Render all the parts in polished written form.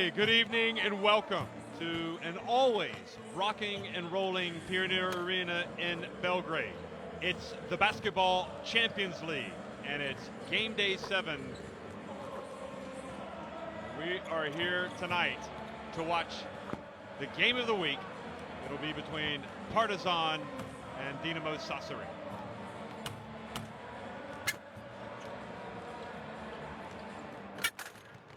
Hey, good evening and welcome to an always rocking and rolling Pioneer Arena in Belgrade. It's the Basketball Champions League and it's Game Day 7. We are here tonight to watch the game of the week. It'll be between Partizan and Dinamo Sassari.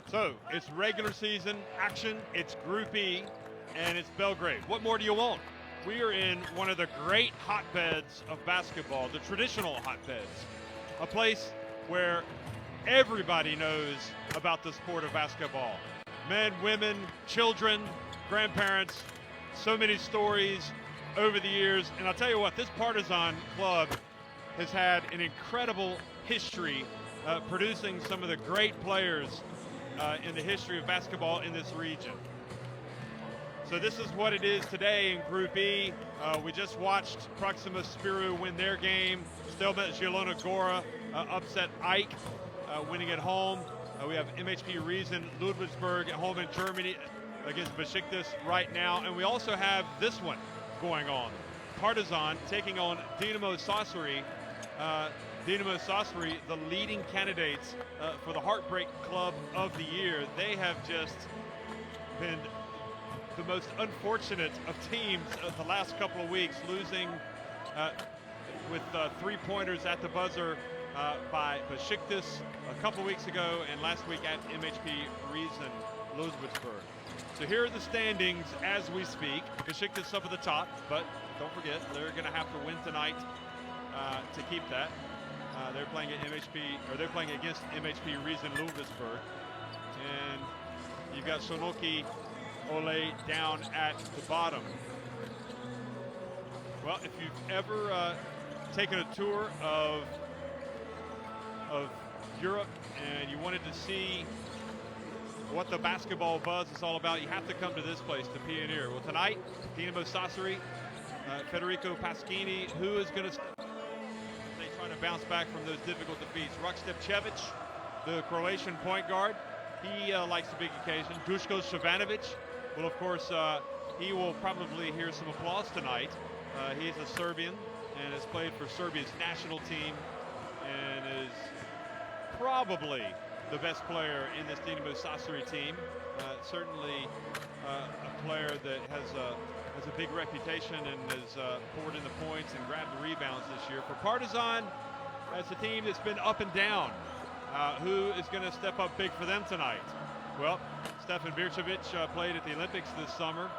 So, it's regular season action, it's Group E, and it's Belgrade. What more do you want? We are in one of the great hotbeds of basketball, the traditional hotbeds. A place where everybody knows about the sport of basketball. Men, women, children, grandparents, so many stories over the years. And I'll tell you what, this Partizan club has had an incredible history producing some of the great players in the history of basketball in this region. So this is what it is today in Group E. We just watched Proxima Spiru win their game. Stelmet Zielona Gora upset Ike, winning at home. We have MHP Riesen Ludwigsburg at home in Germany against Besiktas right now. And we also have this one going on. Partizan taking on Dinamo Sassari. Dinamo Sassari, the leading candidates for the Heartbreak Club of the Year. They have just been the most unfortunate of teams the last couple of weeks, losing with three-pointers at the buzzer by Besiktas a couple weeks ago, and last week at MHP Riesen Ludwigsburg. So here are the standings as we speak. Besiktas up at the top, but don't forget, they're going to have to win tonight to keep that. They're playing at they're playing against MHP Riesen Ludwigsburg, and you've got Sonoki Ole down at the bottom. Well, if you've ever taken a tour of Europe and you wanted to see what the basketball buzz is all about, you have to come to this place, the Pioneer. Well, tonight, Dinamo Sassari, Federico Paschini, who is going to trying to bounce back from those difficult defeats. Rok Stepčević, the Croatian point guard, he likes the big occasion. Duško Ševanović, well, of course, he will probably hear some applause tonight. He's a Serbian and has played for Serbia's national team and is probably the best player in this Dinamo Sassari team. Certainly a player that has a big reputation and has poured in the points and grabbed the rebounds this year. For Partizan, that's a team that's been up and down. Who is going to step up big for them tonight? Well, Stefan Birčević played at the Olympics this summer,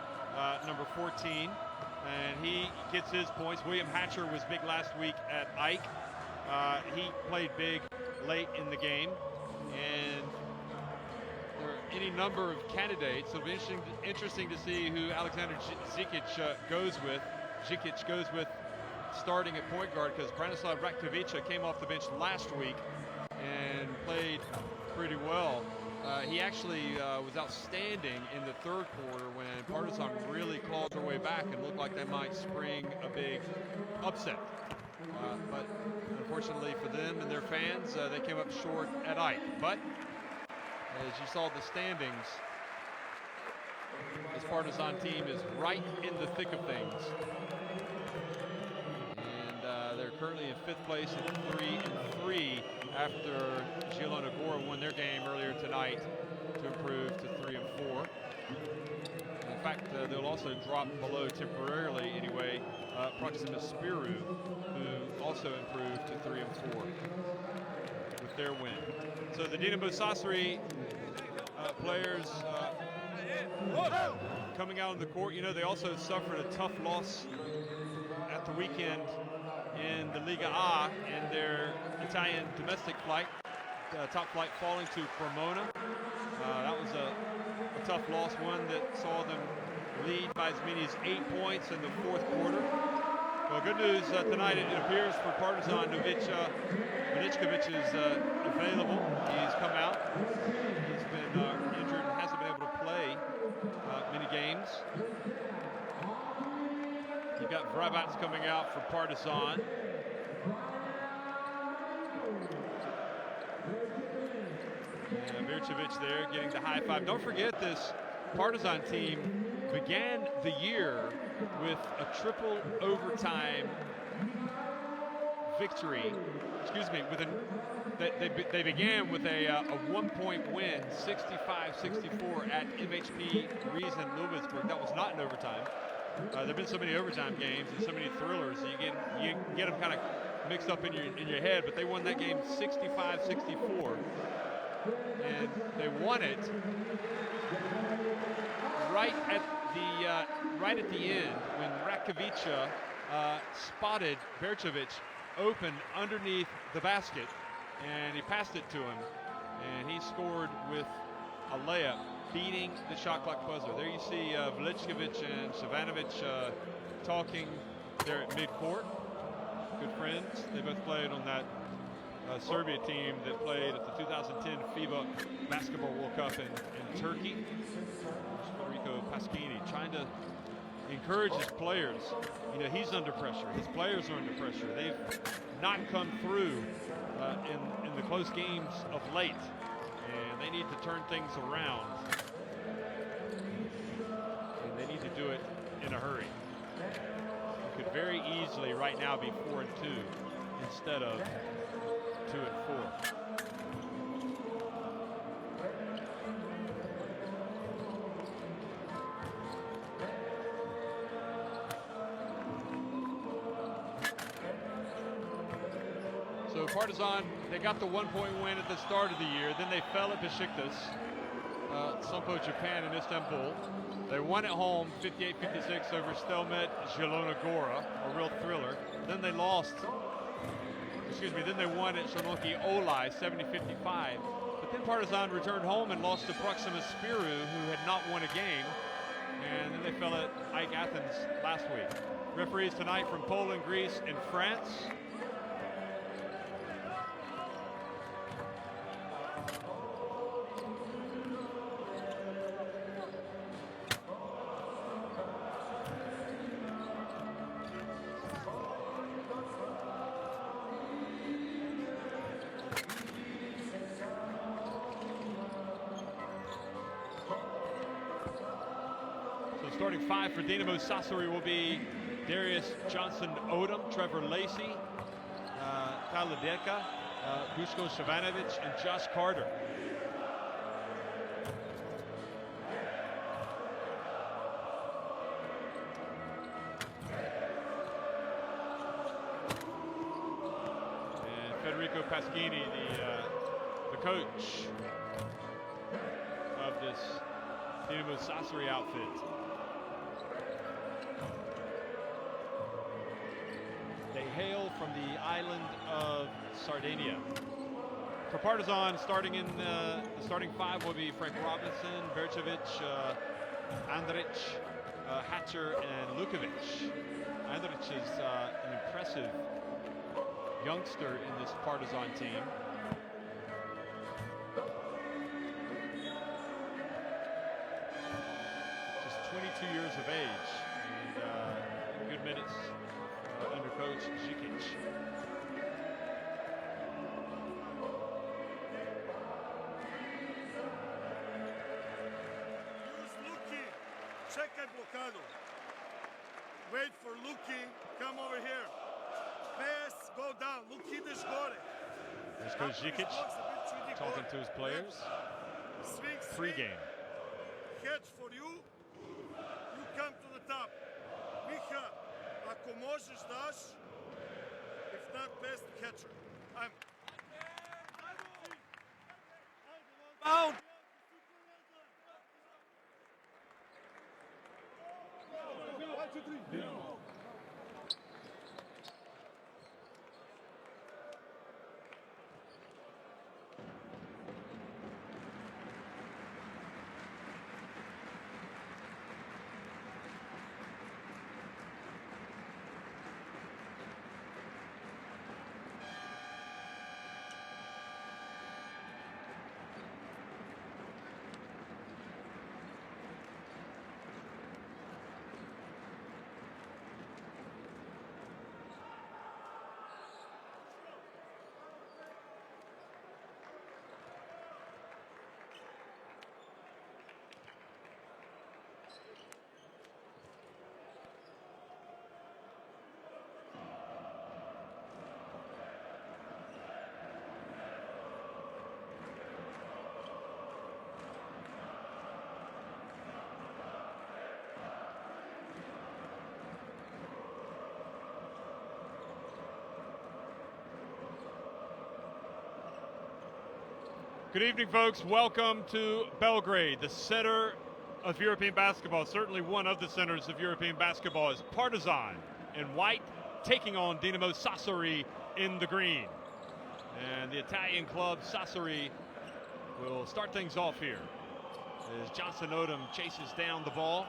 number 14, and he gets his points. William Hatcher was big last week at Ike. He played big late in the game, and there are any number of candidates. It'll be interesting to see who Alexander Zikic goes with starting at point guard, because Branislav Raktovica came off the bench last week and played pretty well. He actually was outstanding in the third quarter when Partizan really clawed their way back and looked like they might spring a big upset. But unfortunately for them and their fans, they came up short at Ike. But as you saw the standings, this Partizan team is right in the thick of things. And they're currently in 5th place at 3-3 after Zielona Gora won their game earlier tonight to improve to 3-4. In fact, they'll also drop below temporarily anyway, Proxima Spiru, who also improved to 3-4 with their win. So the Dinamo Sassari players coming out on the court, you know, they also suffered a tough loss at the weekend in the Liga A in their Italian domestic flight, top flight falling to Cremona. That was a tough loss, one that saw them lead by as many as 8 points in the 4th quarter. Well, good news tonight, it appears for Partizan, Vaničković is available. He's come out. He's been injured and hasn't been able to play many games. You've got Vrabac coming out for Partizan. Vercevic there getting the high five. Don't forget, this Partizan team began the year with a triple overtime victory. Excuse me, they began with a 1-point win, 65-64 at MHP Reason Ludwigsburg. That was not in overtime. There've been so many overtime games and so many thrillers, you get them kind of mixed up in your head. But they won that game 65-64, and they won it right at the end when Rakovica spotted Vercevic open underneath the basket, and he passed it to him, and he scored with a layup, beating the shot clock buzzer. There you see Veličković and Savanovic talking there at midcourt. Good friends. They both played on that Serbia team that played at the 2010 FIBA Basketball World Cup in Turkey. Federico Pasquini trying to encourage his players. You know, he's under pressure. His players are under pressure. They've not come through in the close games of late, and they need to turn things around. And they need to do it in a hurry. It could very easily right now be 4-2 instead of 2-4. So Partizan, they got the 1-point win at the start of the year. Then they fell at Besiktas, Sompo Japan in Istanbul. They won at home 58-56 over Stelmet Zielona Gora, a real thriller. Then they lost, then they won at Szolnocki Olaj 70-55. But then Partizan returned home and lost to Proxima Spiru, who had not won a game. And then they fell at AEK Athens last week. Referees tonight from Poland, Greece, and France. Starting five for Dinamo Sassari will be Darius Johnson-Odom, Trevor Lacey, Tyler Deka, Duško Savanovic, and Josh Carter. And Federico Pasquini, the coach of this Dinamo Sassari outfit. They hail from the island of Sardinia. For Partizan, starting in the starting five will be Frank Robinson, Vercevic, Andrić, Hatcher, and Lukovic. Andrić is an impressive youngster in this Partizan team. Just 22 years of age, and good minutes under coach Žikić. Use Luki, check at blocado. Wait for Luki, come over here. Pass, go down. Luki des gore. There's Coach Žikić talking to his players. Pre-game. Catch for you. You come to the top. Miha, ako možeš daš, if not pass the catcher. I'm out. Good evening, folks. Welcome to Belgrade, the center of European basketball. Certainly one of the centers of European basketball is Partizan in white, taking on Dinamo Sassari in the green. And the Italian club Sassari will start things off here as Johnson Odom chases down the ball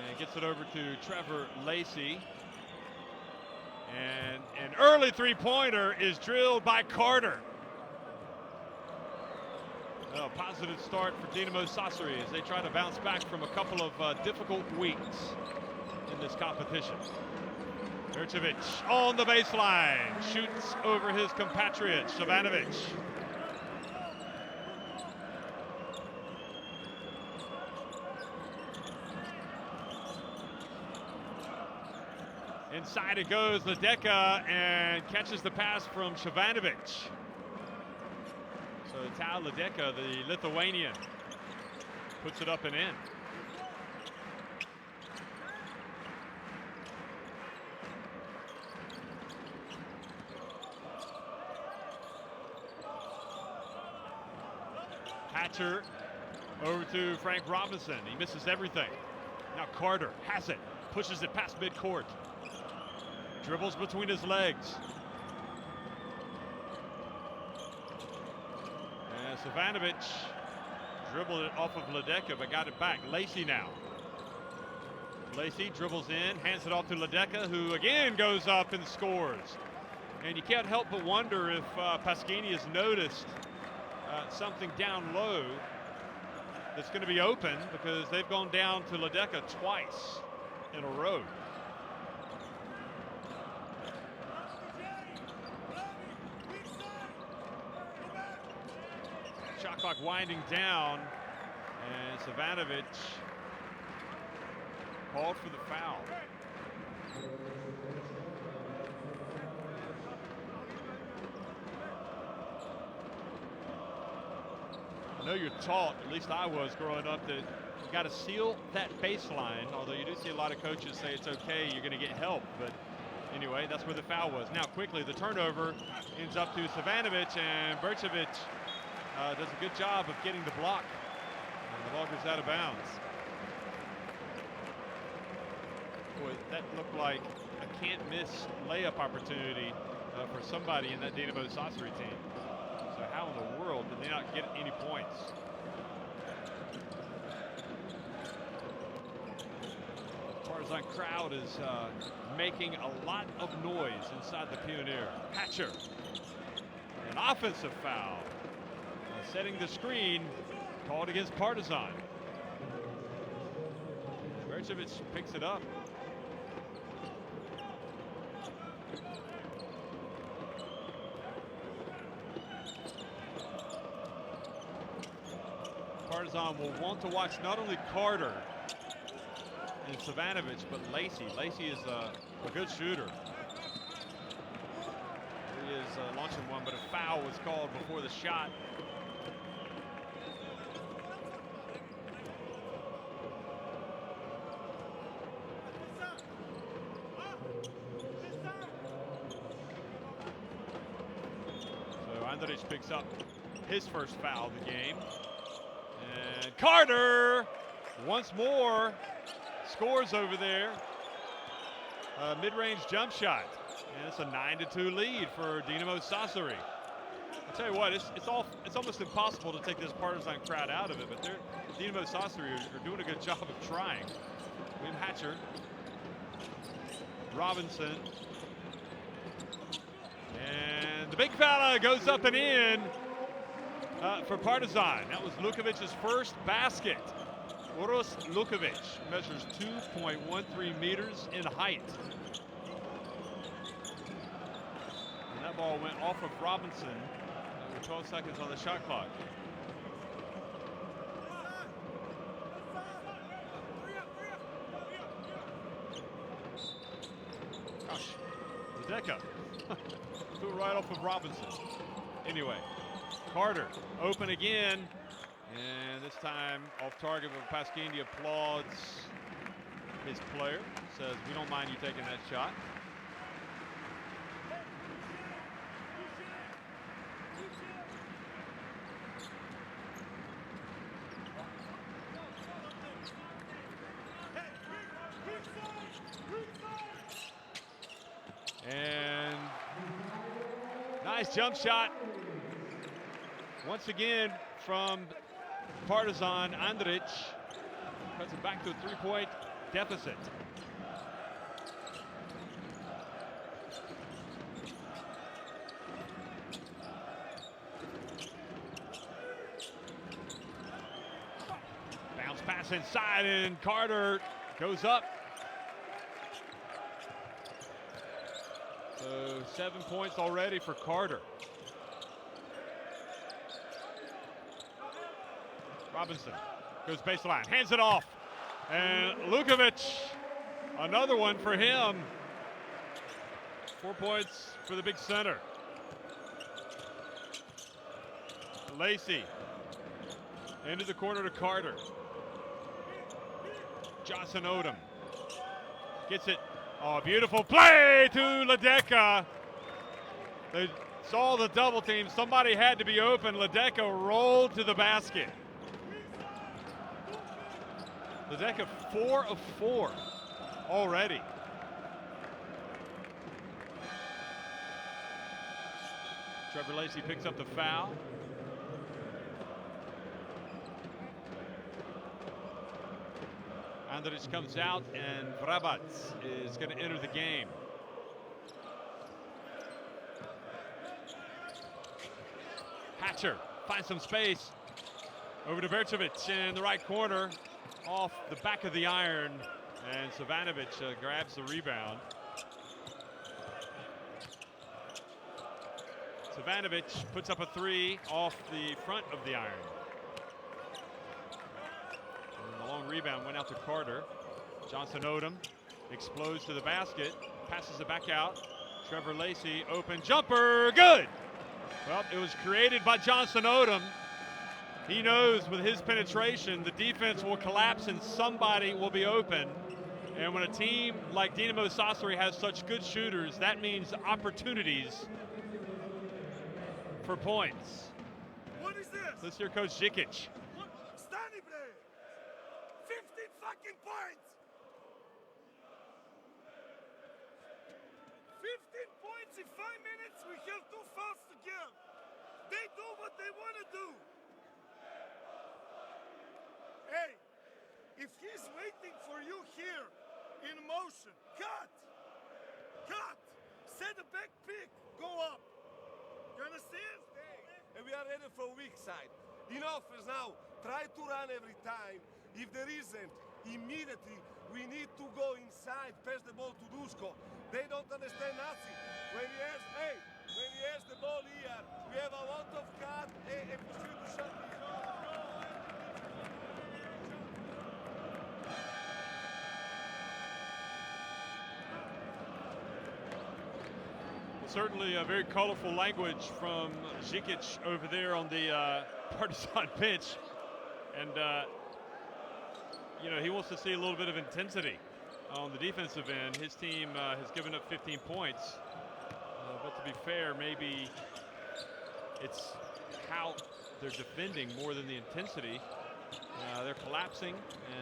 and gets it over to Trevor Lacey. And an early three-pointer is drilled by Carter. A positive start for Dinamo Sassari as they try to bounce back from a couple of difficult weeks in this competition. Vercevic on the baseline, shoots over his compatriot, Savanovic. Inside it goes, Ledeka, and catches the pass from Savanovic. So Tal Ledeka, the Lithuanian, puts it up and in. Hatcher over to Frank Robinson. He misses everything. Now Carter has it, pushes it past midcourt. Dribbles between his legs. And Savanovic dribbled it off of Ledeka, but got it back. Lacey now. Lacey dribbles in, hands it off to Ledeka, who again goes up and scores. And you can't help but wonder if Pasquini has noticed something down low that's going to be open, because they've gone down to Ledeka twice in a row. Shot clock winding down, and Savanovic called for the foul. I know you're taught, at least I was growing up, that you got to seal that baseline, although you do see a lot of coaches say it's okay, you're going to get help. But anyway, that's where the foul was. Now quickly, the turnover ends up to Savanovic, and Vercevic does a good job of getting the block. And the ball goes out of bounds. Boy, that looked like a can't-miss layup opportunity for somebody in that Dinamo Sassari team. So how in the world did they not get any points? Partizan crowd is making a lot of noise inside the Pioneer. Hatcher, an offensive foul. Setting the screen, called against Partizan. Vercevic picks it up. Partizan will want to watch not only Carter and Savanovic, but Lacey. Lacey is a good shooter. He is launching one, but a foul was called before the shot. Andrich picks up his first foul of the game. And Carter, once more, scores over there. Mid-range jump shot. And it's a 9-2 lead for Dinamo Sassari. I'll tell you what, it's almost impossible to take this Partizan crowd out of it, but Dinamo Sassari are doing a good job of trying. William Hatcher, Robinson, and the big fella goes up and in for Partizan. That was Lukovic's first basket. Uros Lukovic measures 2.13 meters in height. And that ball went off of Robinson with 12 seconds on the shot clock. Gosh, Ledeka. Threw it right off of Robinson. Anyway, Carter open again, and this time off target, but Pasquini applauds his player, says, "We don't mind you taking that shot." Nice jump shot. Once again from Partizan, Andrić cuts it back to a 3-point deficit. Bounce pass inside, and Carter goes up. So 7 points already for Carter. Robinson goes baseline, hands it off, and Lukovic, another one for him. 4 points for the big center. Lacey into the corner to Carter. Johnson Odom gets it. Oh, beautiful play to Ledeca. They saw the double team. Somebody had to be open. Ledeca rolled to the basket. Ledeca 4 of 4 already. Trevor Lacey picks up the foul. Andrić comes out, and Vrabac is going to enter the game. Hatcher finds some space. Over to Bercevic in the right corner, off the back of the iron, and Savanovic grabs the rebound. Savanovic puts up a 3 off the front of the iron. And the long rebound went out to Carter. Johnson Odom explodes to the basket, passes it back out. Trevor Lacey, open jumper, good! Well, it was created by Johnson Odom. He knows with his penetration, the defense will collapse and somebody will be open. And when a team like Dinamo Sassari has such good shooters, that means opportunities for points. What is this? Let's hear Coach Žikić. Stani bre! 15 fucking points! 15 points in 5 minutes, we have 2 fouls to give. They do what they want to do. Hey, if he's waiting for you here in motion, cut! Cut! Set a back pick, go up. You understand? And we are ready for weak side. In offense now, try to run every time. If there isn't, immediately we need to go inside, pass the ball to Dusko. They don't understand nothing. When he has the ball here, we have a lot of cut and possibility to shot. Certainly a very colorful language from Žikić over there on the Partizan bench. And, you know, he wants to see a little bit of intensity on the defensive end. His team has given up 15 points. But to be fair, maybe it's how they're defending more than the intensity. They're collapsing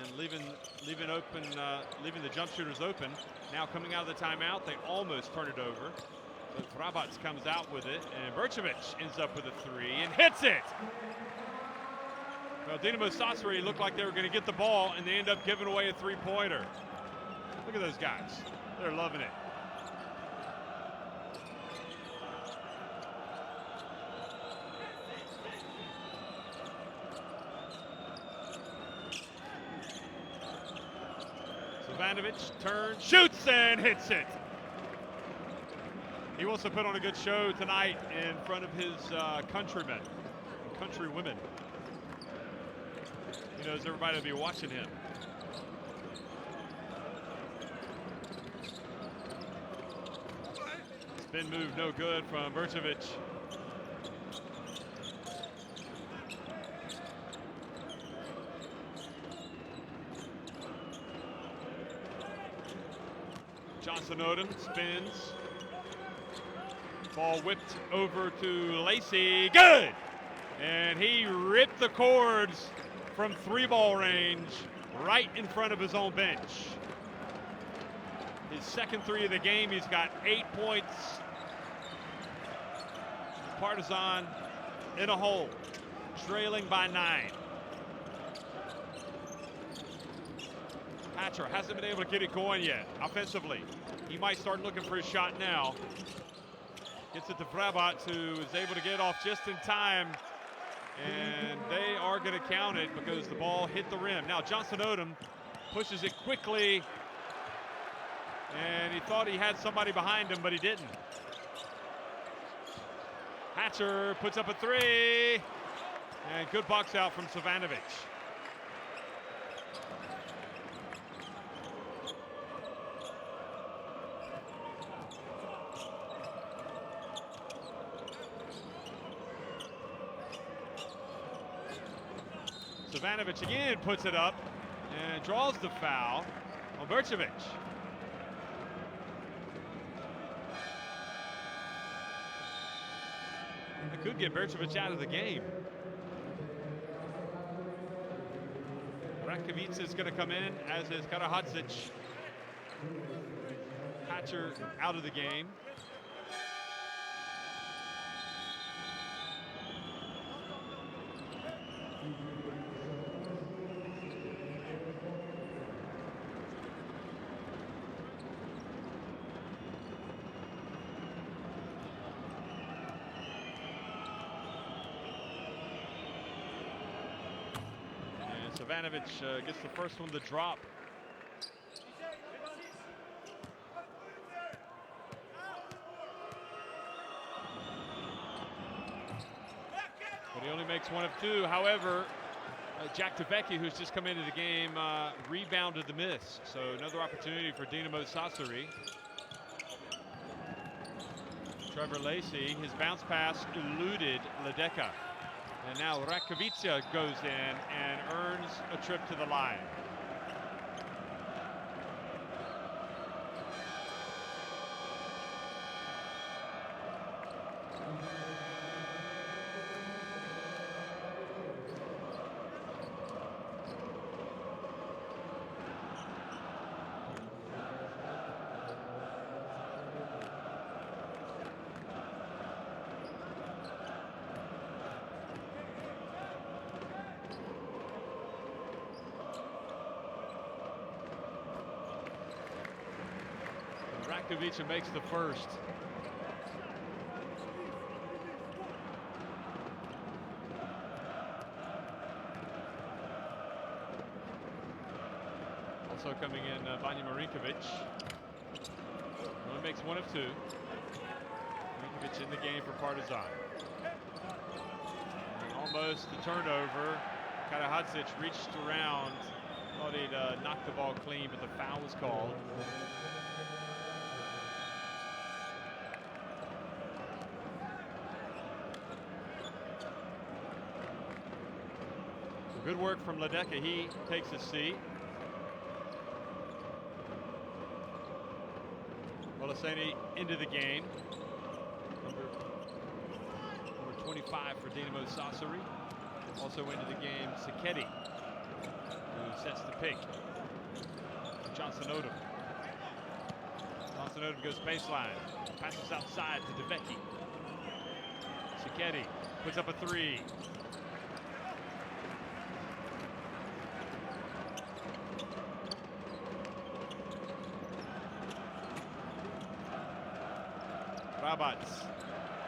and leaving the jump shooters open. Now coming out of the timeout, they almost turn it over. But Vrabac comes out with it, and Bercevic ends up with a 3 and hits it. Well, Dinamo Sassari looked like they were going to get the ball, and they end up giving away a 3-pointer. Look at those guys. They're loving it. Savanovic turns, shoots, and hits it. He wants to put on a good show tonight in front of his countrymen and countrywomen. He knows everybody will be watching him. Spin move no good from Bercevic. Johnson Odom spins. Ball whipped over to Lacey, good! And he ripped the cords from 3-ball range right in front of his own bench. His second 3 of the game, he's got 8 points. Partizan in a hole, trailing by 9. Hatcher hasn't been able to get it going yet offensively. He might start looking for his shot now. Gets it to Vrabat, who is able to get off just in time. And they are going to count it because the ball hit the rim. Now Johnson Odom pushes it quickly. And he thought he had somebody behind him, but he didn't. Hatcher puts up a 3. And good box out from Savanovic. Savanovic again puts it up and draws the foul on Bercevic. It could get Bercevic out of the game. Ratkovic is going to come in, as is Karahadzic. Hatcher out of the game. Savanovic gets the first one to drop. But he only makes 1 of 2. However, Jack Tavecchi, who's just come into the game, rebounded the miss. So another opportunity for Dinamo Sassari. Trevor Lacey, his bounce pass eluded Ledeca. And now Ratkovic goes in and earns a trip to the line. Ratkovic makes the first. Also coming in, Vanja Marinkovic. Only makes 1 of 2. Marinkovic in the game for Partizan. And almost the turnover. Karahadzic reached around, thought he'd knocked the ball clean, but the foul was called. Good work from Ledeca. He takes a seat. Olaseni into the game. Number 25 for Dinamo Sassari. Also into the game, Sacchetti, who sets the pick. Johnson Odom. Johnson Odom goes baseline. Passes outside to Tavecchi. Sacchetti puts up a 3. Rabat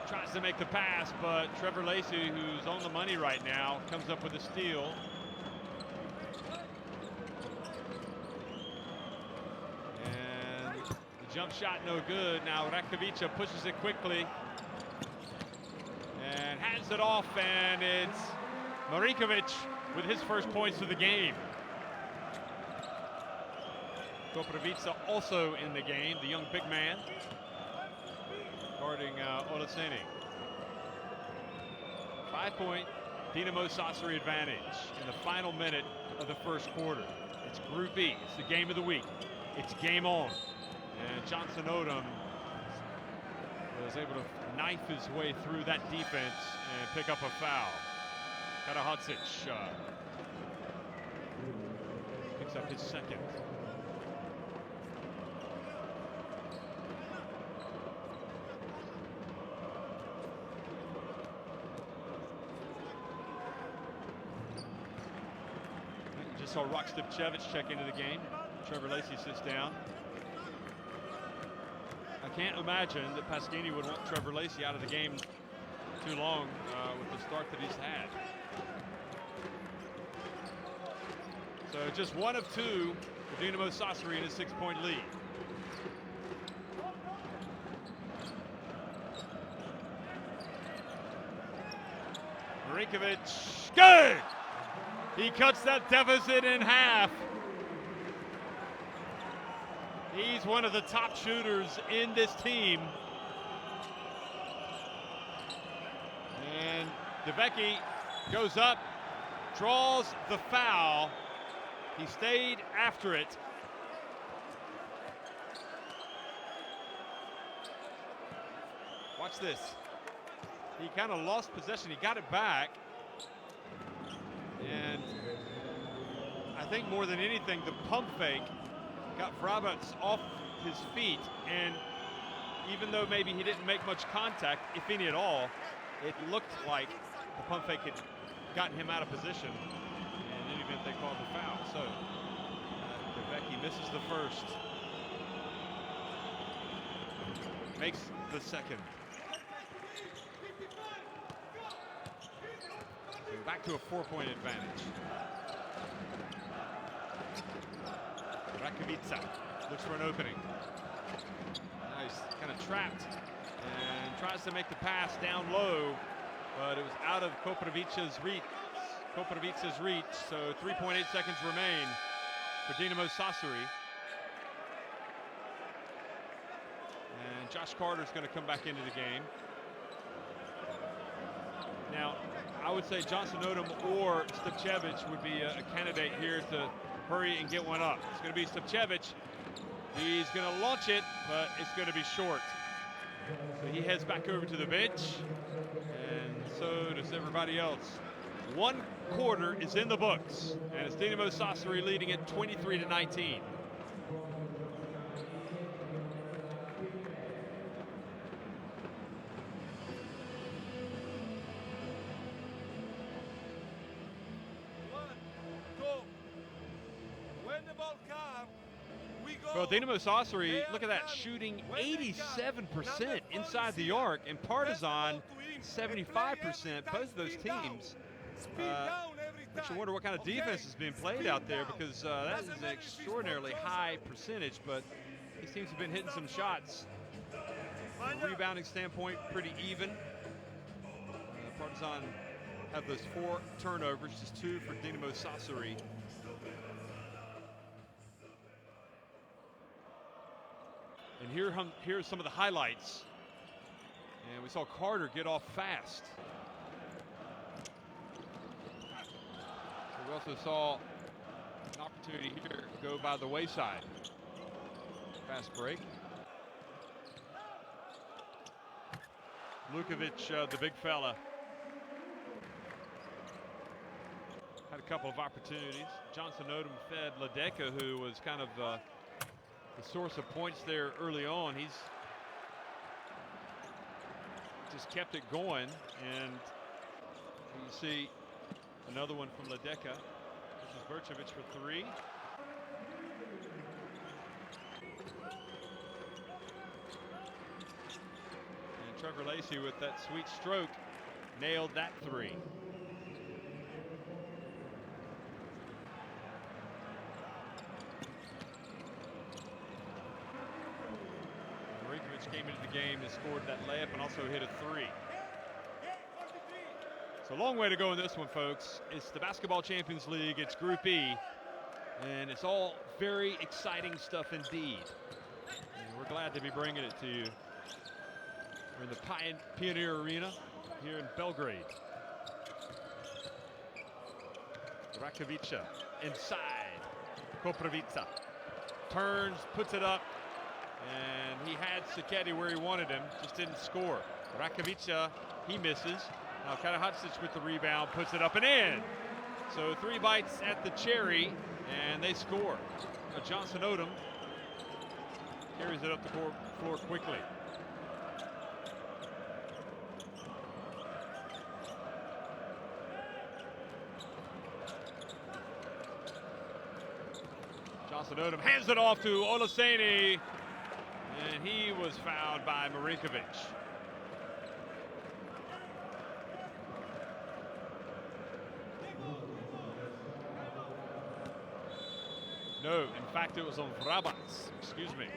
tries to make the pass, but Trevor Lacey, who's on the money right now, comes up with a steal. And the jump shot no good. Now Ratkovic pushes it quickly and hands it off, and it's Marinkovic with his first points of the game. Koprivica also in the game, the young big man, guarding Olaseni. 5-point Dinamo Sassari advantage in the final minute of the first quarter. It's Group E. It's the game of the week. It's game on. And Johnson Odom was able to knife his way through that defense and pick up a foul. Karahadzic picks up his second. saw Rock Stipchevich check into the game. Trevor Lacey sits down. I can't imagine that Pasquini would want Trevor Lacey out of the game too long with the start that he's had. So just one of two for Dinamo Sassari in a 6-point lead. Marinkovic, good! He cuts that deficit in half. He's one of the top shooters in this team. And DeVecchi goes up, draws the foul. He stayed after it. Watch this. He kind of lost possession. He got it back. And I think more than anything, the pump fake got Brabants off his feet. And even though maybe he didn't make much contact, if any at all, it looked like the pump fake had gotten him out of position. And in any event, they called the foul. So DeVecchi misses the first. Makes the second. So back to a 4-point advantage. Rakovica looks for an opening. Nice, kind of trapped and tries to make the pass down low, but it was out of Koprivica's reach. So 3.8 seconds remain for Dinamo Sassari. And Josh Carter's going to come back into the game. Now, I would say Johnson Odom or Stipchevich would be a candidate here to hurry and get one up. It's going to be Stipchevich. He's going to launch it, but it's going to be short. So he heads back over to the bench, and so does everybody else. One quarter is in the books, and it's Dinamo Sassari leading it 23-19. Well, Dinamo Sassari, look at that, shooting 87% inside the arc, and Partizan 75%. Both of those teams. Makes you wonder what kind of defense is being played out there, because that is an extraordinarily high percentage, but these teams have been hitting some shots. From a rebounding standpoint, pretty even. Partizan have those 4 turnovers, just 2 for Dinamo Sassari. And here's some of the highlights. And we saw Carter get off fast. So we also saw an opportunity here go by the wayside. Fast break. Lukovic, the big fella, had a couple of opportunities. Johnson Odom fed Ledeka, who was kind of the source of points there early on. He's just kept it going, and you see another one from Ledeka. This is Berchevich for 3. And Trevor Lacey with that sweet stroke nailed that 3. Came into the game and scored that layup and also hit a 3. So a long way to go in this one, folks. It's the Basketball Champions League. It's Group E, and it's all very exciting stuff indeed. And we're glad to be bringing it to you. We're in the Pioneer Arena here in Belgrade. Rakovica inside. Koprivica turns, puts it up. And he had Siketti where he wanted him, just didn't score. Rakovica, he misses. Now Karahatsic with the rebound, puts it up and in. So 3 bites at the cherry, and they score. Now Johnson Odom carries it up the floor quickly. Masanotum hands it off to Olaseni, and he was fouled by Marinkovic. No, in fact, it was on Vrabats. Excuse me.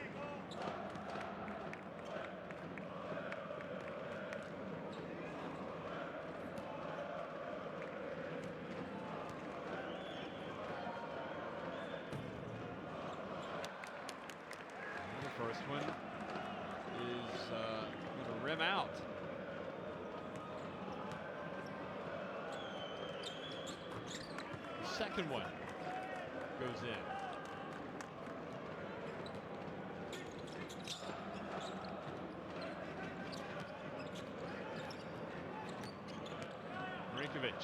The first one is going to rim out. The second one goes in. Marinkovic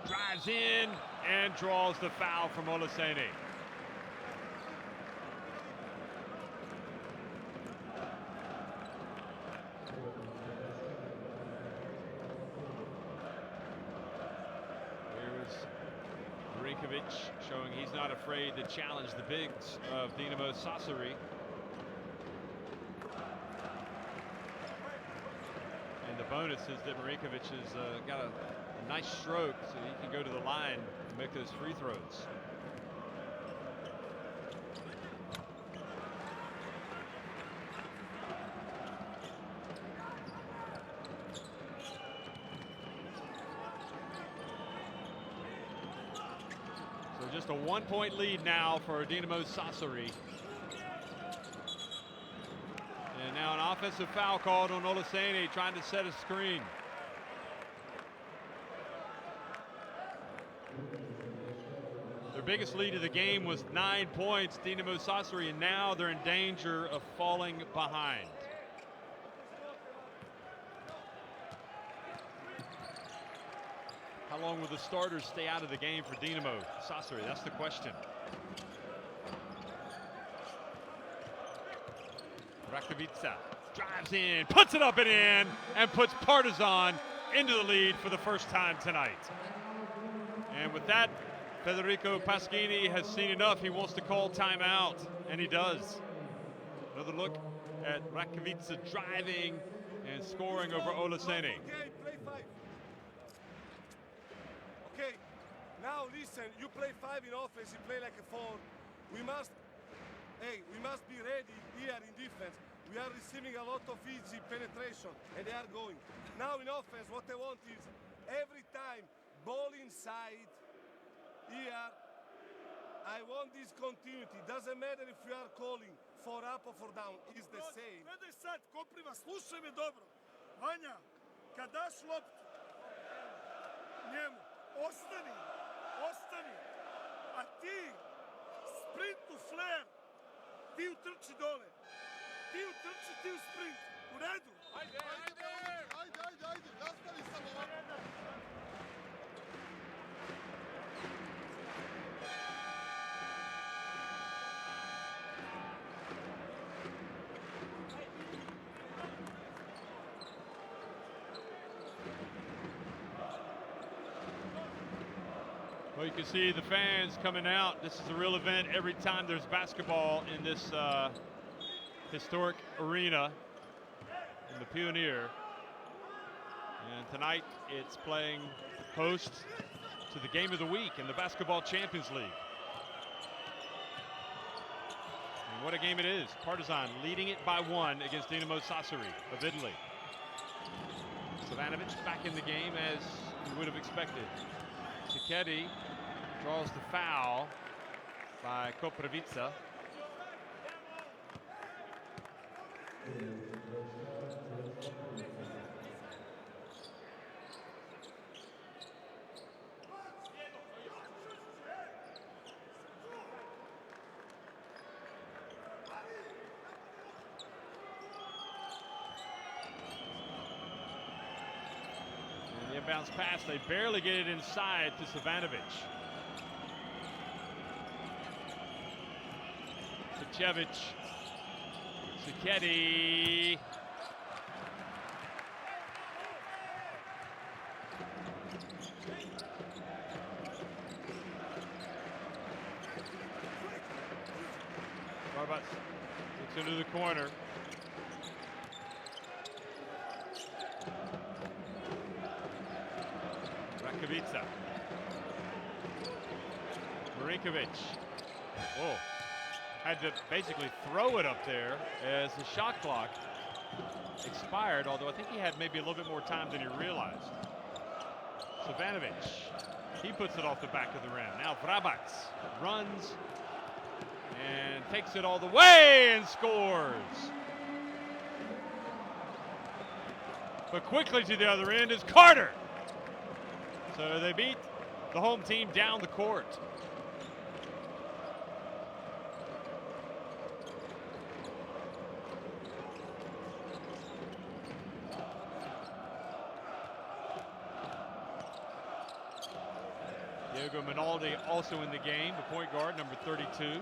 drives in and draws the foul from Olaseni. Marinkovic showing he's not afraid to challenge the bigs of Dinamo Sassari. And the bonus is that Marinkovic has got a nice stroke, so he can go to the line and make those free throws. So just a 1-point lead now for Dinamo Sassari. And now an offensive foul called on Olaseni, trying to set a screen. Their biggest lead of the game was 9 points, Dinamo Sassari, and now they're in danger of falling behind. How long will the starters stay out of the game for Dinamo Sassari? That's the question. Rakovica drives in, puts it up and in, and puts Partizan into the lead for the first time tonight. And with that, Federico Paschini has seen enough. He wants to call timeout, and he does. Another look at Rakovica driving and scoring over Olaseni. Okay, play 5. Okay, now listen, you play 5 in offense, you play like a 4. We must be ready here in defense. We are receiving a lot of easy penetration, and they are going. Now in offense, what I want is every time ball inside here, I want this continuity. Doesn't matter if we are calling for up or for down, it's the same. Gledaj sad, Kopriva, slušaj me dobro. Vanja, kad daš loptu njemu, ostani, a ti sprintu flair, ti utrči dole, ti u sprint, u redu. Ajde, nastavi samo ovako. Well, you can see the fans coming out. This is a real event every time there's basketball in this historic arena in the Pioneer. And tonight it's playing host to the game of the week in the Basketball Champions League. And what a game it is. Partizan leading it by 1 against Dinamo Sassari of Italy. Savanovic back in the game as we would have expected. Cicchetti draws the foul by Koprivica. And the inbounds pass, they barely get it inside to Savanovic. Sacevic, Cicchetti. Barbas gets into the corner. Rakovica. Marinkovic. Oh, had to basically throw it up there as the shot clock expired, although I think he had maybe a little bit more time than he realized. Savanovic, he puts it off the back of the rim. Now Vrabac runs and takes it all the way and scores. But quickly to the other end is Carter. So they beat the home team down the court. Diego Minaldi also in the game, the point guard, number 32.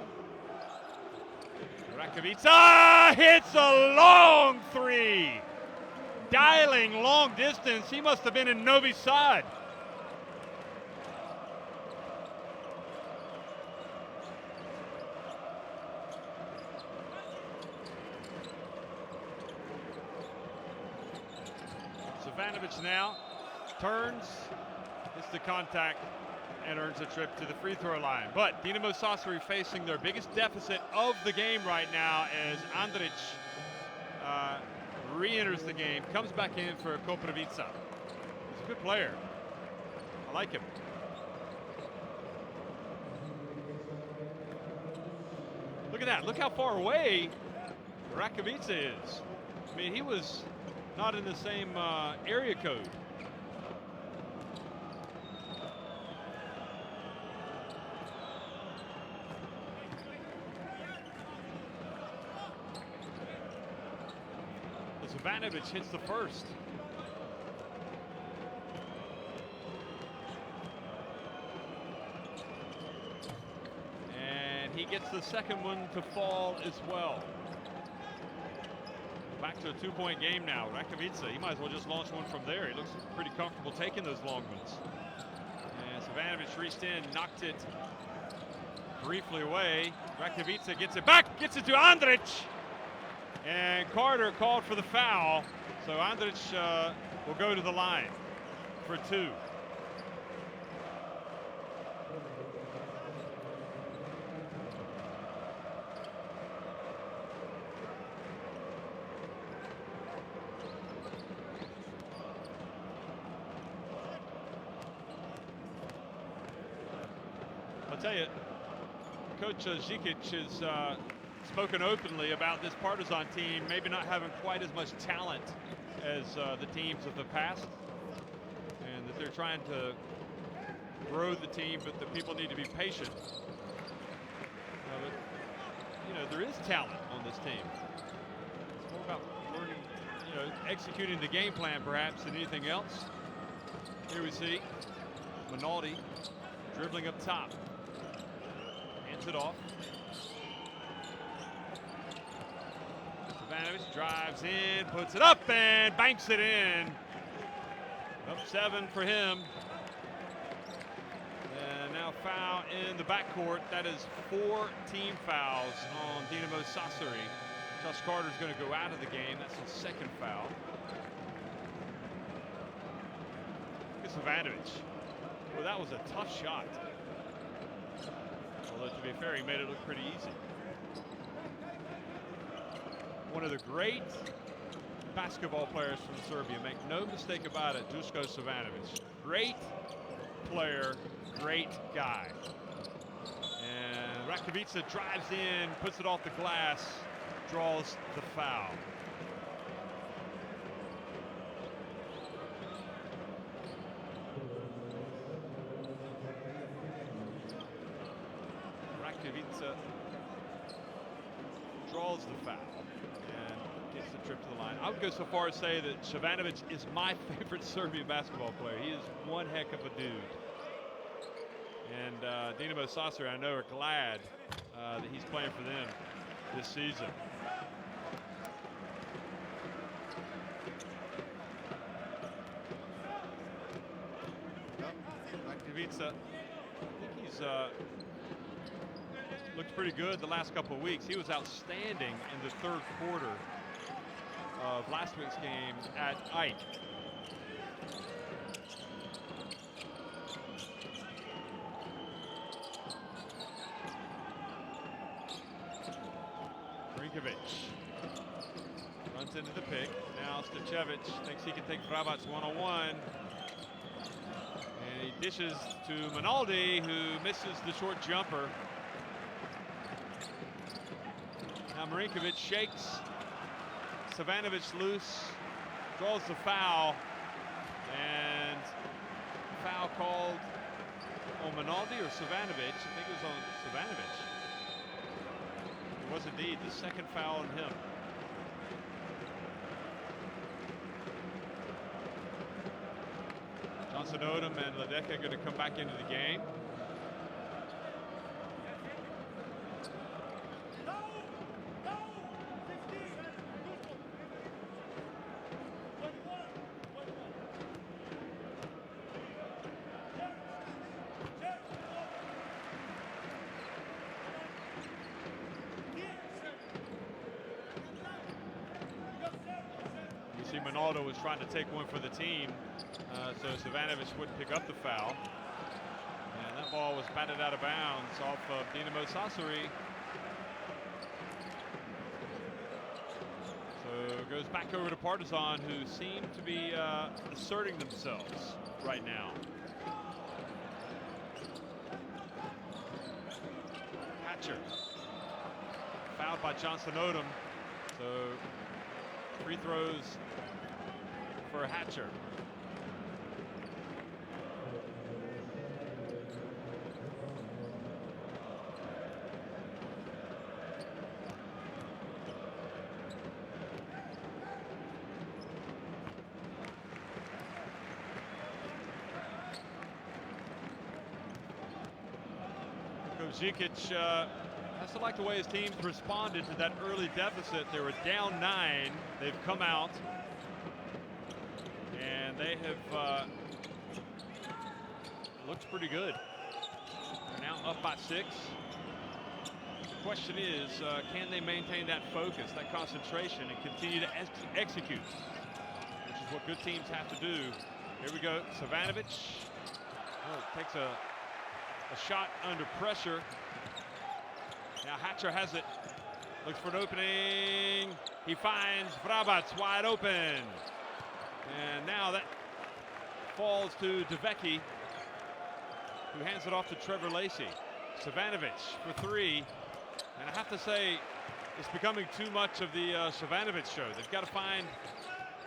Rakovica hits a long three. Dialing long distance. He must have been in Novi Sad. Savanovic now turns, hits the contact, and earns a trip to the free throw line. But Dinamo Sassari facing their biggest deficit of the game right now as Andrić re-enters the game, comes back in for Koprivica. He's a good player. I like him. Look at that. Look how far away Rakovica is. I mean, he was not in the same area code. Savanovic hits the first. And he gets the second one to fall as well. Back to a two-point game now. Rakovica, he might as well just launch one from there. He looks pretty comfortable taking those long ones. And Savanovic reached in, knocked it briefly away. Rakovica gets it back, gets it to Andrić. And Carter called for the foul, so Andrić will go to the line for two. I'll tell you, Coach Zikic is spoken openly about this Partizan team maybe not having quite as much talent as the teams of the past, and that they're trying to grow the team, but the people need to be patient. But, you know, there is talent on this team. It's more about learning, you know, executing the game plan perhaps than anything else. Here we see Minaldi dribbling up top, hands it off. Savanovic drives in, puts it up, and banks it in. Up 7 for him. And now foul in the backcourt. That is 4 team fouls on Dinamo Sassari. Josh Carter's going to go out of the game. That's his second foul. Look at Savanovic. Well, that was a tough shot. Although, to be fair, he made it look pretty easy. One of the great basketball players from Serbia, make no mistake about it, Duško Savanovic. Great player, great guy. And Rakovica drives in, puts it off the glass, draws the foul. Rakovica draws the foul and gets the trip to the line. I would go so far as to say that Savanovic is my favorite Serbian basketball player. He is one heck of a dude. And Dinamo Sassari, I know, are glad that he's playing for them this season. Rakovica, I think he's looking looked pretty good the last couple of weeks. He was outstanding in the third quarter of last week's game at Ike. Marinkovic runs into the pick. Now Stochevich thinks he can take Vrabac one-on-one. And he dishes to Minaldi, who misses the short jumper. Now Marinkovic shakes Savanovic loose, draws the foul, and foul called on Minaldi or Savanovic. I think it was on Savanovic. It was indeed the second foul on him. Johnson Odom and Ledecky are going to come back into the game. You see Minaldo was trying to take one for the team, so Savanovic wouldn't pick up the foul. And that ball was batted out of bounds off of Dinamo Sassari. So it goes back over to Partizan, who seem to be asserting themselves right now. Hatcher fouled by Johnson Odom. So free throws for Hatcher. Zikic has to like the way his teams responded to that early deficit. They were down 9. They've come out and they have looked pretty good. They're now up by 6. The question is, can they maintain that focus, that concentration, and continue to execute, which is what good teams have to do. Here we go, Savanovic takes a shot under pressure. Now Hatcher has it, looks for an opening. He finds Vrabac wide open. And now that falls to Devecki, who hands it off to Trevor Lacey. Savanovic for 3. And I have to say, it's becoming too much of the Savanovic show. They've got to find,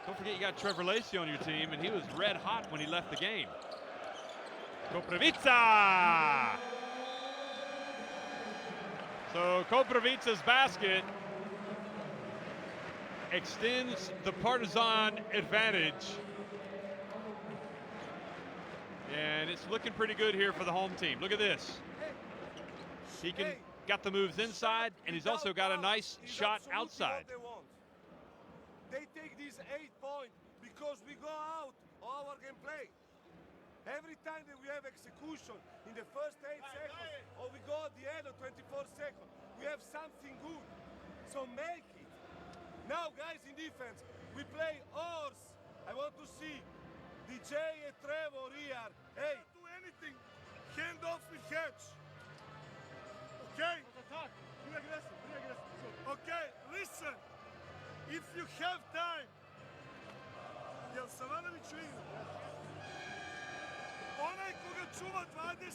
don't forget you got Trevor Lacey on your team, and he was red hot when he left the game. Koprivica! So Koprivica's basket extends the Partizan advantage. And it's looking pretty good here for the home team. Look at this. He got the moves inside, and he's also got a nice shot outside. They take these 8 points because we go out our gameplay. Every time that we have execution in the first 8 seconds, or we go at the end of 24 seconds, we have something good. So make it. Now, guys, in defense, we play horse. I want to see DJ and Trevor here. Hey, Don't do anything. Hand off with Hatch. Okay? Okay, listen. If you have time, jel Savanović igra? Onaj koga čuva 20.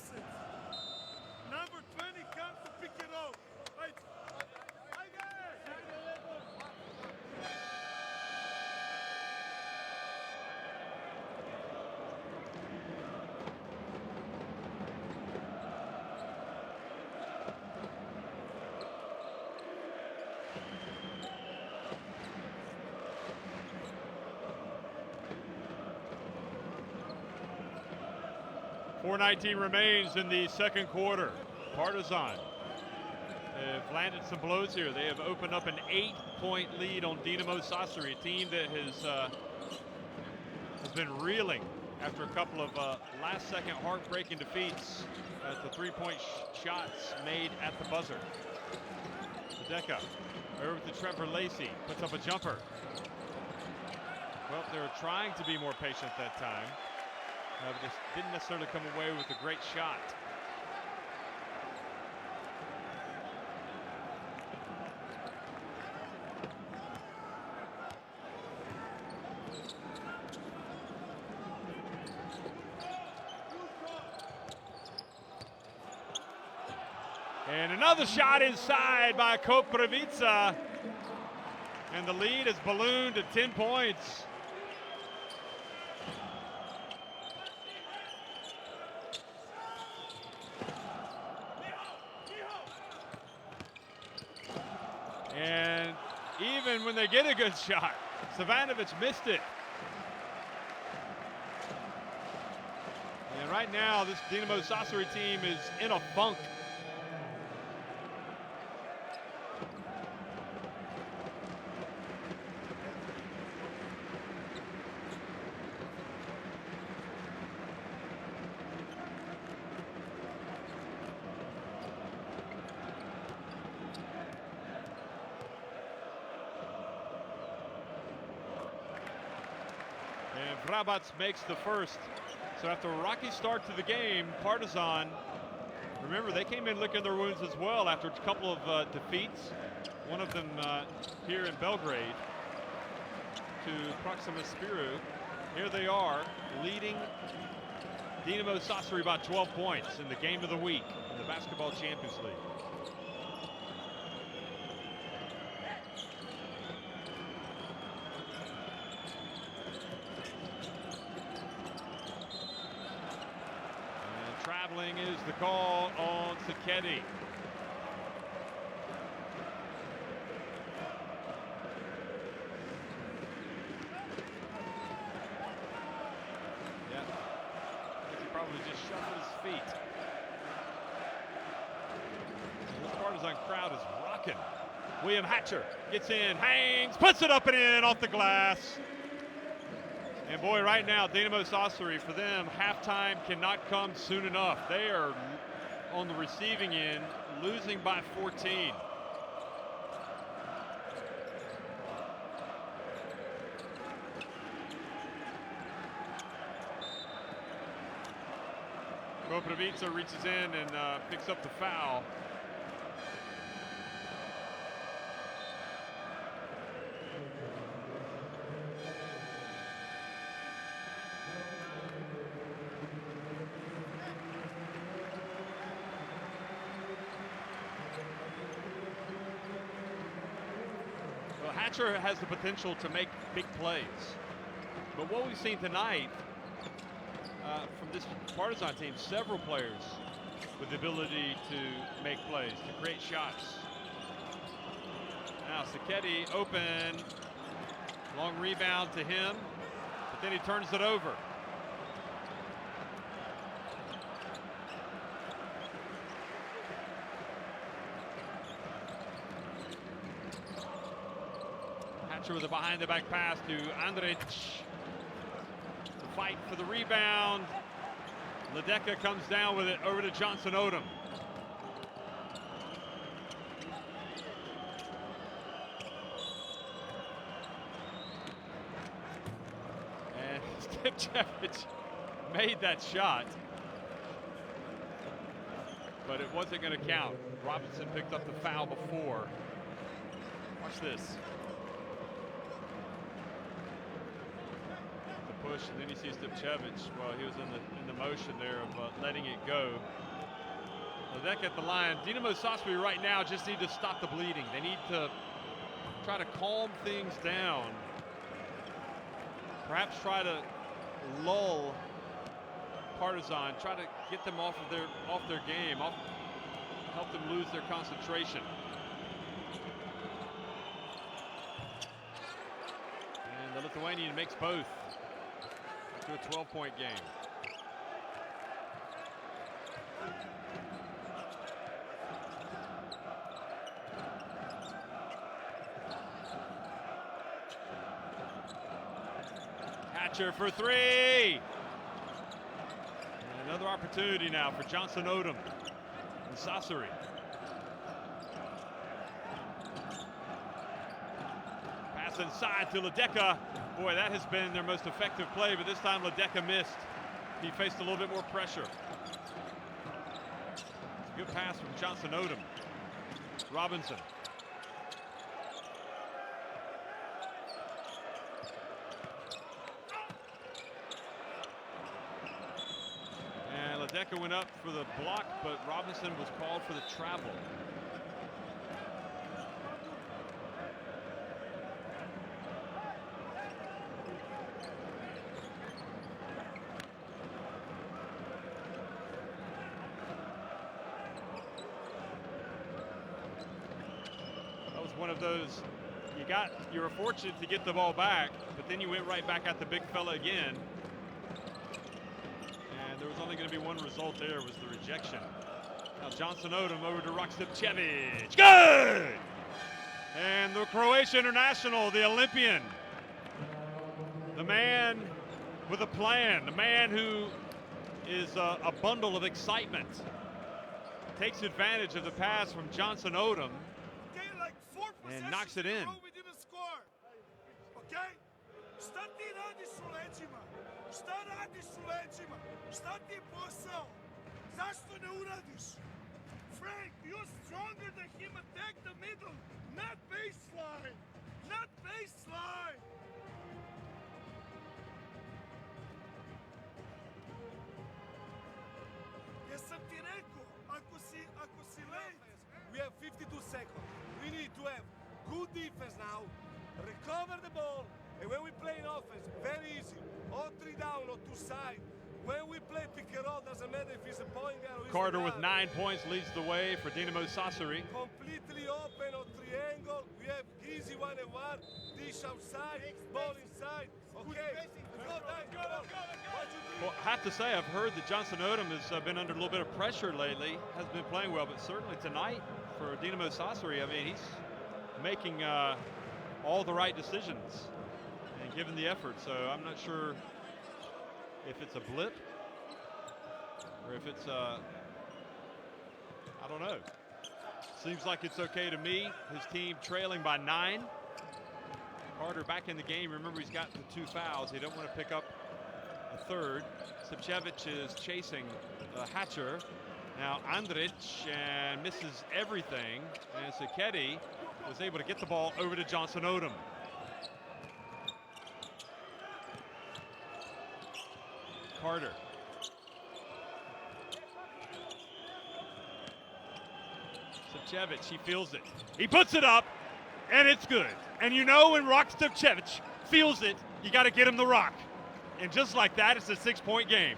Number 20 come to pick it up. Ajde. .419 remains in the second quarter. Partizan have landed some blows here. They have opened up an 8-point lead on Dinamo Sassari, a team that has been reeling after a couple of last-second heartbreaking defeats at the three-point shots made at the buzzer. Ledecky over to Trevor Lacey, puts up a jumper. Well, they were trying to be more patient that time, but just didn't necessarily come away with a great shot. And another shot inside by Koprivica. And the lead is ballooned to 10 points. And even when they get a good shot, Savanovic missed it. And right now, this Dinamo Sassari team is in a funk. And Vrabac makes the first. So after a rocky start to the game, Partizan, remember, they came in licking their wounds as well after a couple of defeats. One of them here in Belgrade to Proxima Spiru. Here they are, leading Dinamo Sassari by 12 points in the game of the week in the Basketball Champions League. Traveling is the call on Sakedi. Yeah, I think he probably just shuffled his feet. This Partizan crowd is rocking. William Hatcher gets in, hangs, puts it up and in off the glass. And boy, right now, Dinamo Sassari, for them, halftime cannot come soon enough. They are on the receiving end, losing by 14. Koprivica reaches in and picks up the foul. Hatcher has the potential to make big plays, but what we've seen tonight from this Partizan team, several players with the ability to make plays, to create shots. Now Sakedi open, long rebound to him, but then he turns it over. With a behind-the-back pass to Andrić. To fight for the rebound. Ledecky comes down with it over to Johnson Odom. And Stipčević made that shot, but it wasn't going to count. Robinson picked up the foul before. Watch this. Push, and then he sees Stipčević. Well, he was in the motion there of letting it go. Ledecky at the line. Dinamo Sassari right now just need to stop the bleeding. They need to try to calm things down. Perhaps try to lull Partizan. Try to get them off their game. Help them lose their concentration. And the Lithuanian makes both. To a 12-point game. Hatcher for three. Another opportunity now for Johnson Odom and Sassari. Pass inside to Ledecka. Boy, that has been their most effective play, but this time Ledecka missed. He faced a little bit more pressure. It's a good pass from Johnson Odom. Robinson. And Ledecka went up for the block, but Robinson was called for the travel. One of those, you were fortunate to get the ball back, but then you went right back at the big fella again. And there was only going to be one result there, was the rejection. Now Johnson Odom over to Roksipcevic. Good! And the Croatian international, the Olympian, the man with a plan, the man who is a bundle of excitement, takes advantage of the pass from Johnson Odom and knocks it in. We didn't score. Okay? Šta ti radiš u leđima? Šta radiš u leđima? Šta ti je posao? Zašto ne uradiš? Frank, you're stronger than him. Attack the middle, not baseline. Not baseline. Jesam ti rekao, ako si late. We have 52 seconds. We need to have good defense now, recover the ball, and when we play in offense, very easy. Or 3 down or 2 side. When we play pick and roll, doesn't matter if he's a point guard or he's Carter a with guard. 9 points leads the way for Dinamo Sassari. Completely open on triangle. We have easy 1-on-1. Dish outside, ball inside. Okay. Well, I have to say, I've heard that Johnson Odom has been under a little bit of pressure lately. Hasn't been playing well, but certainly tonight for Dinamo Sassari, I mean, he's making all the right decisions and giving the effort. So I'm not sure if it's a blip or if it's I don't know. Seems like it's okay to me. His team trailing by 9. Carter back in the game. Remember, he's got the 2 fouls. They don't want to pick up a third. Sipcevic is chasing Hatcher. Now Andrić and misses everything. And Siketi was able to get the ball over to Johnson Odom. Carter. Sipcevic, he feels it. He puts it up, and it's good. And you know when Roksipcevic feels it, you got to get him the rock. And just like that, it's a 6-point game.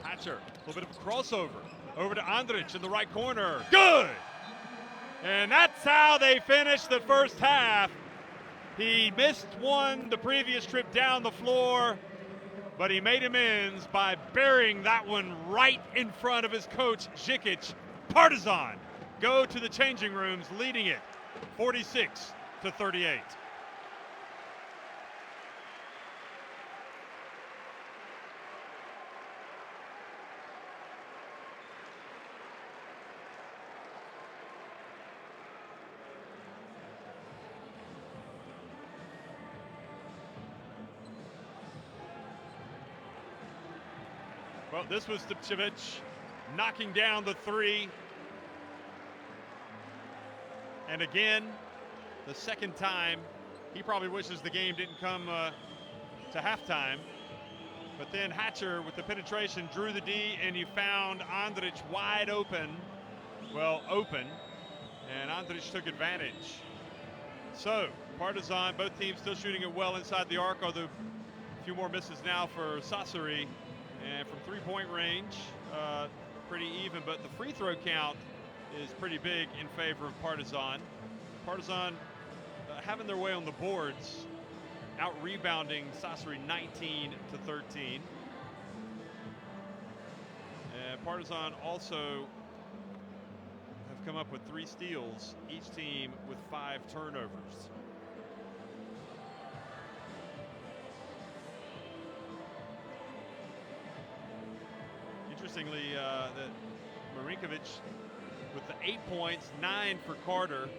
Hatcher, a little bit of a crossover. Over to Andrić in the right corner. Good! And that's how they finished the first half. He missed one the previous trip down the floor, but he made amends by burying that one right in front of his coach, Žikić. Partizan go to the changing rooms, leading it 46-38. Well, this was Sipcevic knocking down the 3. And again, the second time, he probably wishes the game didn't come to halftime. But then Hatcher with the penetration drew the D, and he found Andrić wide open. Well, open. And Andrić took advantage. So, Partizan, both teams still shooting it well inside the arc, although a few more misses now for Sassari. And from 3-point range, pretty even, but the free throw count is pretty big in favor of Partizan. Partizan having their way on the boards, out-rebounding Sassari 19-13. And Partizan also have have come up with 3 steals, each team with 5 turnovers. Interestingly, that Marinkovic with the 8 points, 9 for Carter,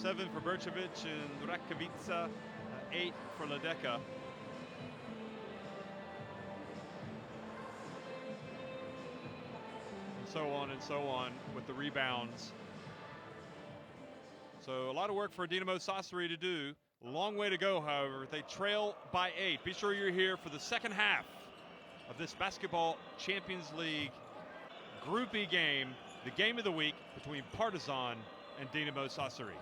7 for Bercevic, and Rakovica, 8 for Ledeka. And so on with the rebounds. So a lot of work for Dinamo Sassari to do. A long way to go, however. They trail by 8. Be sure you're here for the second half of this Basketball Champions League Group E game, the game of the week between Partizan and Dinamo Sassari.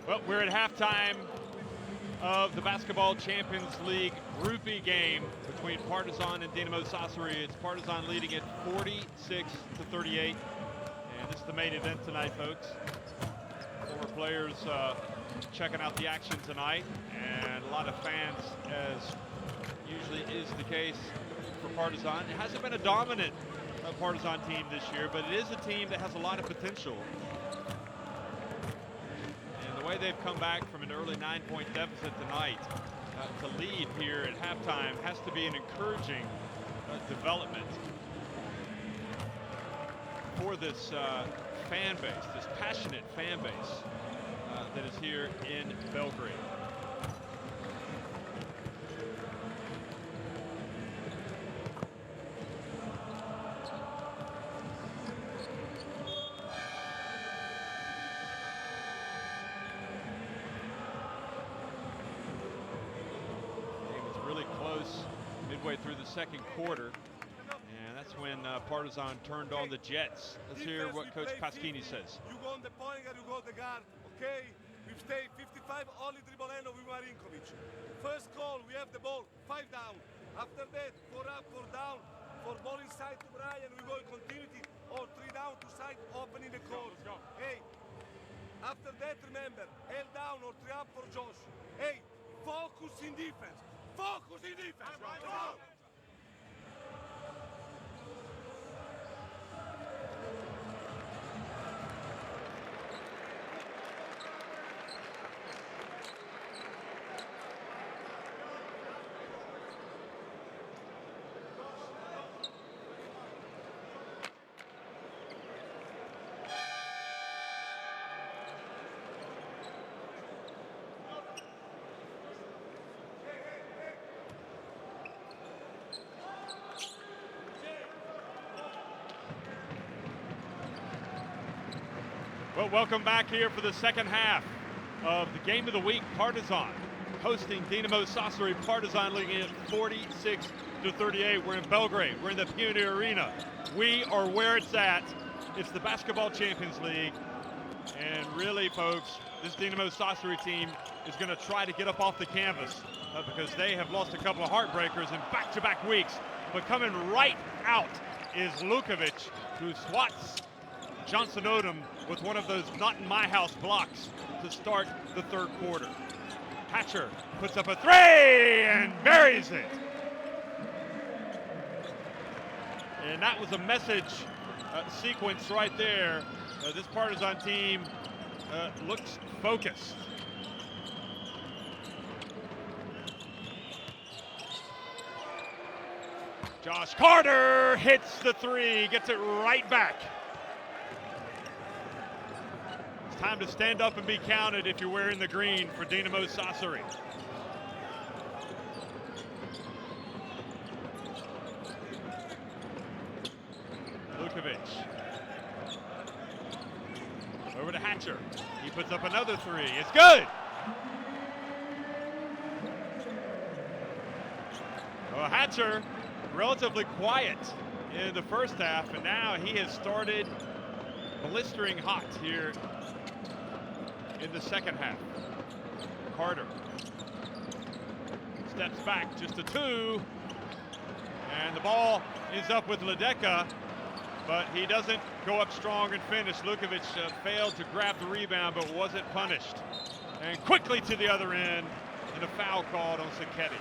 Well, we're at halftime of the Basketball Champions League Group E game between Partizan and Dinamo Sassari. It's Partizan leading it 46-38. And this is the main event tonight, folks. Former players checking out the action tonight, and a lot of fans, as usually is the case for Partizan. It hasn't been a dominant Partizan team this year, but it is a team that has a lot of potential. And the way they've come back from an early 9-point deficit tonight to lead here at halftime has to be an encouraging development for this fan base, this passionate fan base that is here in Belgrade. Midway through the second quarter, and that's when Partizan turned on the Jets. Let's hear what Coach Pasquini says. You go on the point and you go the guard, okay? We've stayed 55, only dribble end of Marinkovic. First call, we have the ball, 5 down. After that, 4 up, 4 down. 4 ball inside to Brian, we go in continuity, or 3 down to side, opening the court. Let's go. Hey, after that, remember, L down or 3 up for Josh. Hey, focus in defense. Focus in defense. Go. Well, welcome back here for the second half of the game of the week. Partizan hosting Dinamo Sassari. Partizan leading it 46-38. We're in Belgrade. We're in the Pioneer Arena. We are where it's at. It's the Basketball Champions League. And really, folks, this Dinamo Sassari team is going to try to get up off the canvas because they have lost a couple of heartbreakers in back-to-back weeks. But coming right out is Lukovic, who swats Johnson Odom with one of those not-in-my-house blocks to start the third quarter. Hatcher puts up a 3 and buries it. And that was a message sequence right there. This Partizan team looks focused. Josh Carter hits the 3, gets it right back. Time to stand up and be counted if you're wearing the green for Dinamo Sassari. Lukovic. Over to Hatcher. He puts up another 3. It's good! Well, Hatcher, relatively quiet in the first half, and now he has started blistering hot here in the second half. Carter steps back, just a 2, and the ball is up with Ledeka, but he doesn't go up strong and finish. Lukovic failed to grab the rebound, but wasn't punished. And quickly to the other end, and a foul called on Sacchetti.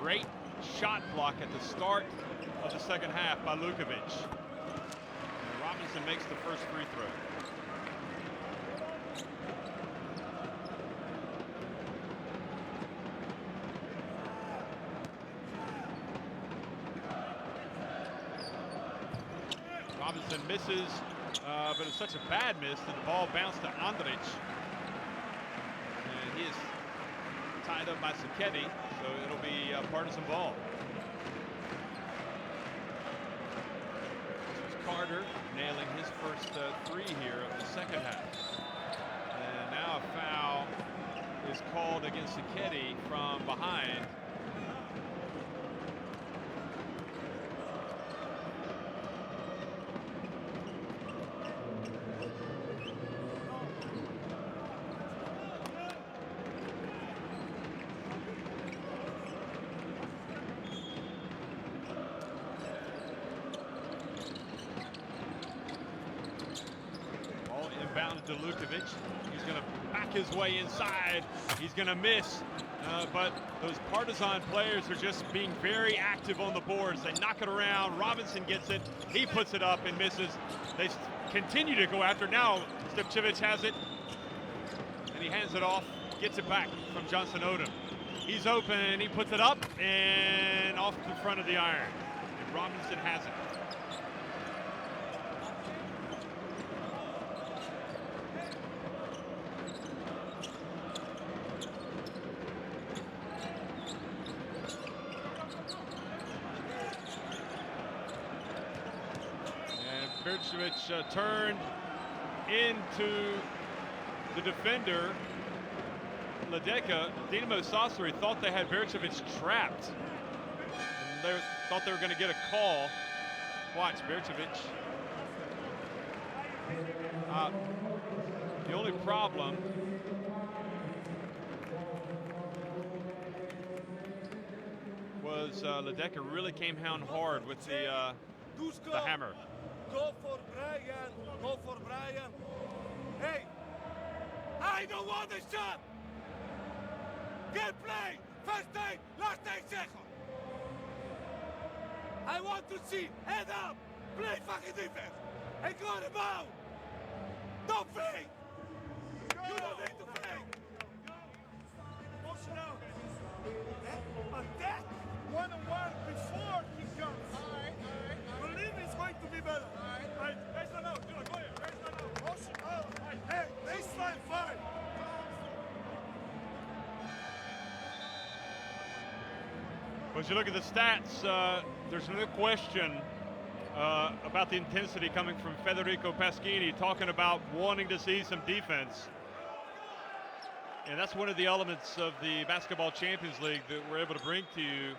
Great shot block at the start of the second half by Lukovic. And Robinson makes the first free throw. Robinson misses, but it's such a bad miss that the ball bounced to Andrić. And he is tied up by Sacchetti, so it'll be Partizan ball. This was starter, nailing his first three here of the second half. And now a foul is called against Siketi from behind. Inbound to Lukovic. He's going to back his way inside. He's going to miss. But those Partizan players are just being very active on the boards. They knock it around. Robinson gets it. He puts it up and misses. They continue to go after. Now Stepcevic has it. And he hands it off. Gets it back from Johnson Odom. He's open. He puts it up and off the front of the iron. And Robinson has it. Bercevic turned into the defender, Ledeka. Dinamo Sassari thought they had Bercevic trapped. And they thought they were going to get a call. Watch Bercevic. The only problem was Ledeka really came down hard with the hammer. Go for Brian. Go for Brian. Hey, I don't want the shot. Get play. First time, last 10 seconds. I want to see head up. Play fucking defense. And go to the ball. Don't fake. You don't need to fake. Motion out. Attack one-on-one before he comes. All right. Believe it's going to be better. All right. Baseline out. Go ahead. Baseline out. Motion out. Hey, baseline 5. Well, as you look at the stats, there's no question about the intensity coming from Federico Paschini, talking about wanting to see some defense. And that's one of the elements of the Basketball Champions League that we're able to bring to you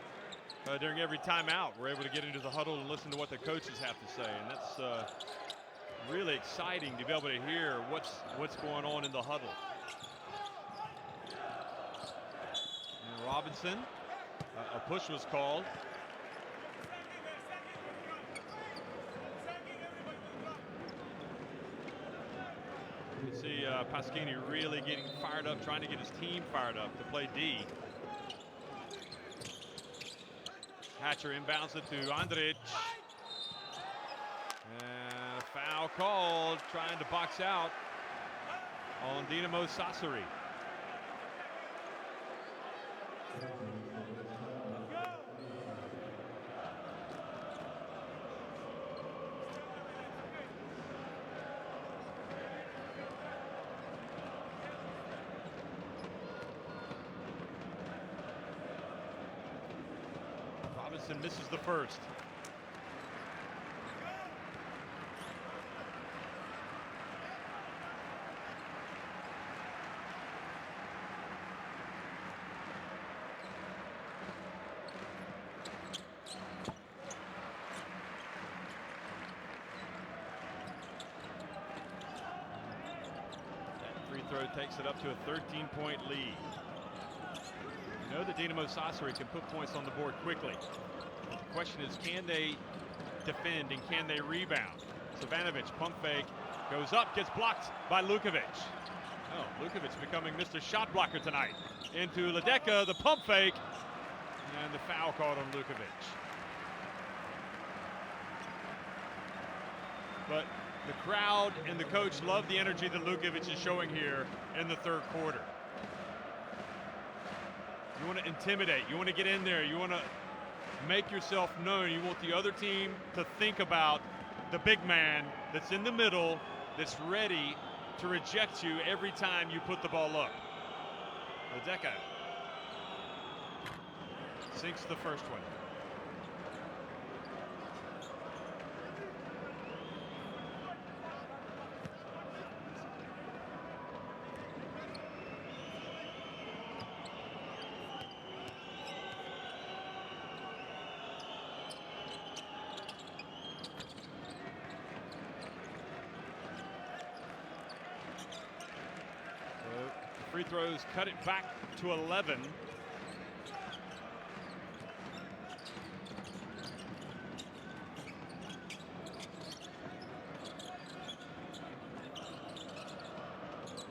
during every timeout. We're able to get into the huddle and listen to what the coaches have to say. And that's really exciting to be able to hear what's going on in the huddle. And Robinson, a push was called. You can see Paschini really getting fired up, trying to get his team fired up to play D. Hatcher inbounds it to Andrić. And a foul called, trying to box out on Dinamo Sassari. Robinson misses the first. That free throw takes it up to a 13-point lead. You know that Dinamo Sassari can put points on the board quickly. The question is, can they defend and can they rebound? Savanovic, pump fake, goes up, gets blocked by Lukovic. Oh, Lukovic becoming Mr. Shot Blocker tonight. Into Ledeka, the pump fake, and the foul called on Lukovic. But the crowd and the coach love the energy that Lukovic is showing here in the third quarter. You want to intimidate, you want to get in there, you want to make yourself known. You want the other team to think about the big man that's in the middle, that's ready to reject you every time you put the ball up. Ledeka sinks the first one. Free throws cut it back to 11.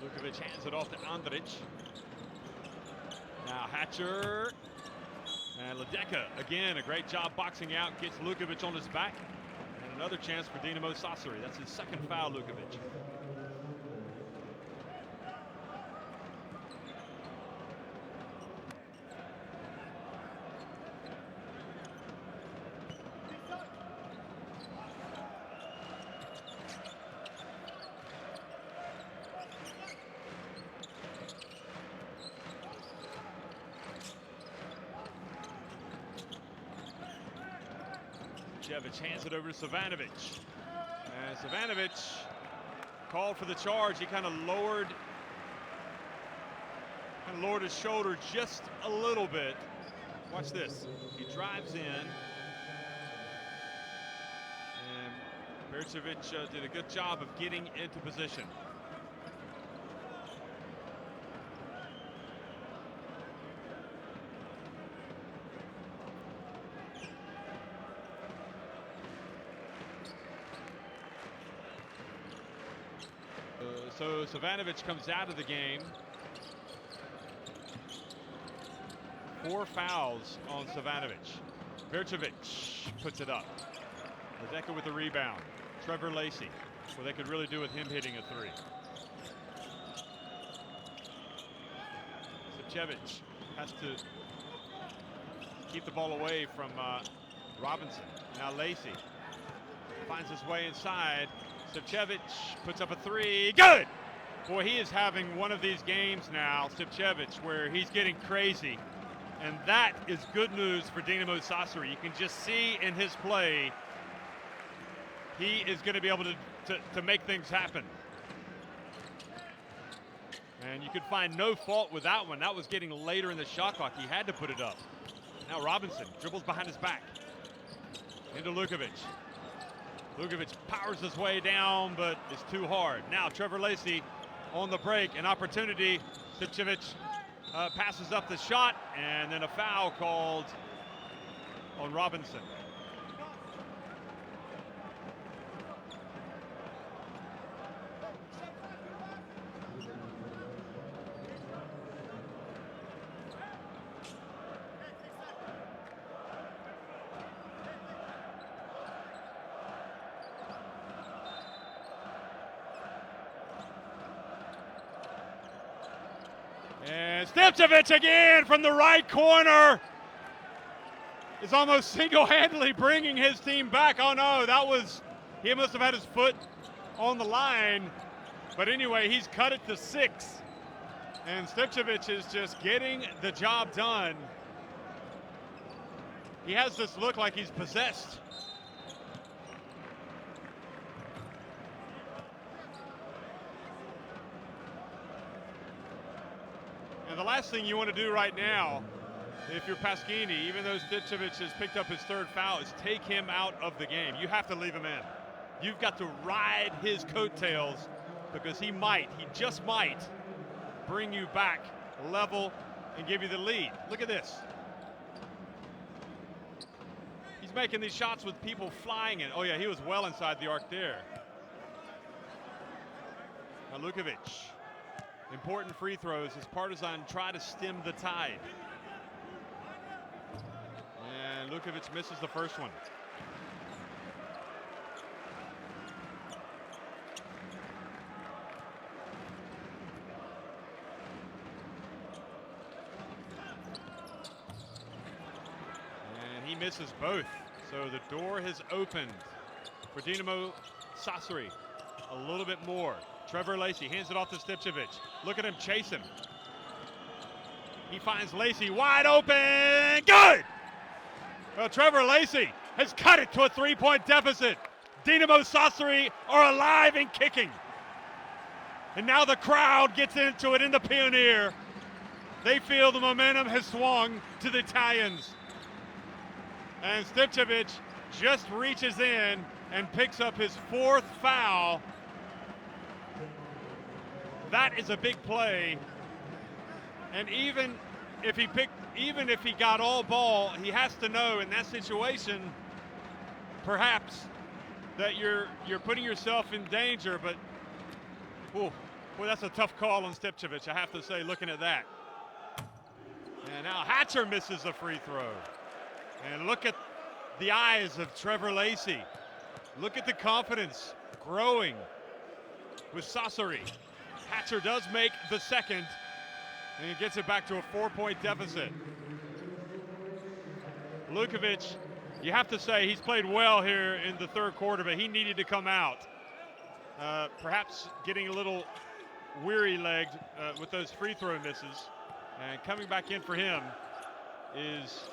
Lukovic hands it off to Andrić. Now Hatcher. And Ledecka, again, a great job boxing out, gets Lukovic on his back. And another chance for Dinamo Sassari. That's his second foul, Lukovic. Jevic hands it over to Savanovic. And Savanovic called for the charge. He kind of lowered his shoulder just a little bit. Watch this. He drives in. And Bercevic did a good job of getting into position. So Savanovic comes out of the game. 4 fouls on Savanovic. Bercevic puts it up. Ledecka with the rebound. Trevor Lacey. Well, they could really do with him hitting a 3. Sipcevic has to keep the ball away from Robinson. Now Lacey finds his way inside. Sipcevic puts up a 3. Good! Boy, he is having one of these games now, Sipcevic, where he's getting crazy. And that is good news for Dinamo Sassari. You can just see in his play, he is going to be able to make things happen. And you could find no fault with that one. That was getting later in the shot clock. He had to put it up. Now Robinson dribbles behind his back. Into Lukovic. Lukovic powers his way down, but it's too hard. Now Trevor Lacey on the break, an opportunity. Sipcevic passes up the shot, and then a foul called on Robinson. And Sipcevic again from the right corner is almost single-handedly bringing his team back. Oh no, he must have had his foot on the line. But anyway, he's cut it to 6. And Sipcevic is just getting the job done. He has this look like he's possessed. And the last thing you want to do right now, if you're Pasquini, even though Sipcevic has picked up his 3rd foul, is take him out of the game. You have to leave him in. You've got to ride his coattails because he just might, bring you back level and give you the lead. Look at this. He's making these shots with people flying in. Oh yeah, he was well inside the arc there. Now Lukovic. Important free throws as Partizan try to stem the tide. And Lukovic misses the first one. And he misses both. So the door has opened for Dinamo Sassari a little bit more. Trevor Lacey hands it off to Sipcevic. Look at him chase him. He finds Lacey wide open. Good! Well, Trevor Lacey has cut it to a 3-point deficit. Dinamo Sassari are alive and kicking. And now the crowd gets into it in the Pioneer. They feel the momentum has swung to the Italians. And Sipcevic just reaches in and picks up his 4th foul. That is a big play And even if he got all ball, he has to know in that situation, perhaps, that you're putting yourself in danger. But, boy, that's a tough call on Stipčević, I have to say, looking at that. And now Hatcher misses a free throw. And look at the eyes of Trevor Lacey. Look at the confidence growing with Sassari. Hatcher does make the second, and he gets it back to a 4-point deficit. Lukovic, you have to say he's played well here in the third quarter, but he needed to come out. Perhaps getting a little weary-legged with those free throw misses. And coming back in for him is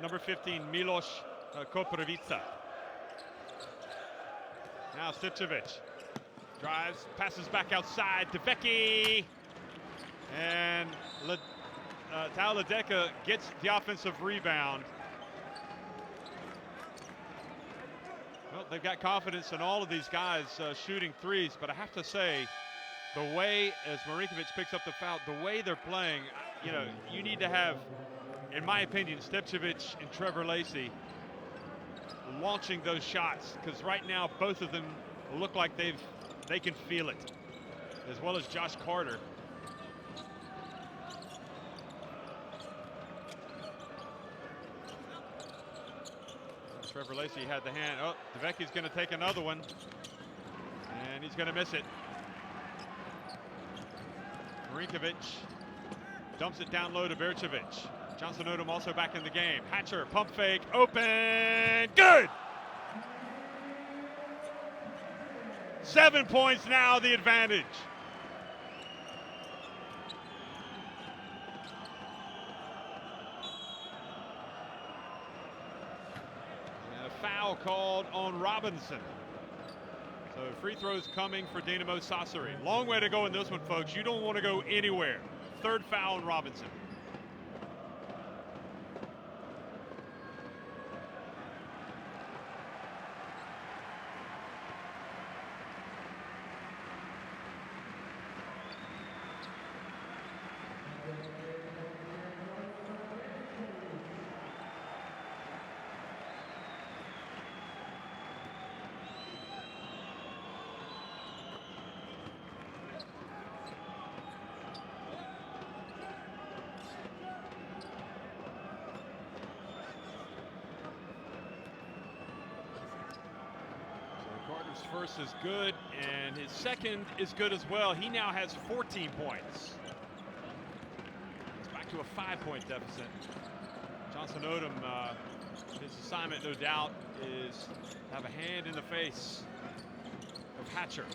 number 15, Milos Koprivica. Now Stipčević drives, passes back outside to Vecchi. And Tao Ledeka gets the offensive rebound. Well, they've got confidence in all of these guys shooting threes, but I have to say, the way, as Marinkovic picks up the foul, the way they're playing, you know, you need to have, in my opinion, Stipčević and Trevor Lacey launching those shots, because right now both of them look like they can feel it, as well as Josh Carter. Trevor Lacey had the hand. Oh, DeVecchi's going to take another one, and he's going to miss it. Marinkovic dumps it down low to Berčević. Johnson Odom also back in the game. Hatcher, pump fake, open, good! 7 points now, the advantage. And a foul called on Robinson. So free throws coming for Dinamo Sassari. Long way to go in this one, folks. You don't want to go anywhere. Third foul on Robinson. Carter's first is good, and his second is good as well. He now has 14 points. It's back to a 5-point deficit. Johnson Odom, his assignment, no doubt, is to have a hand in the face of Hatcher.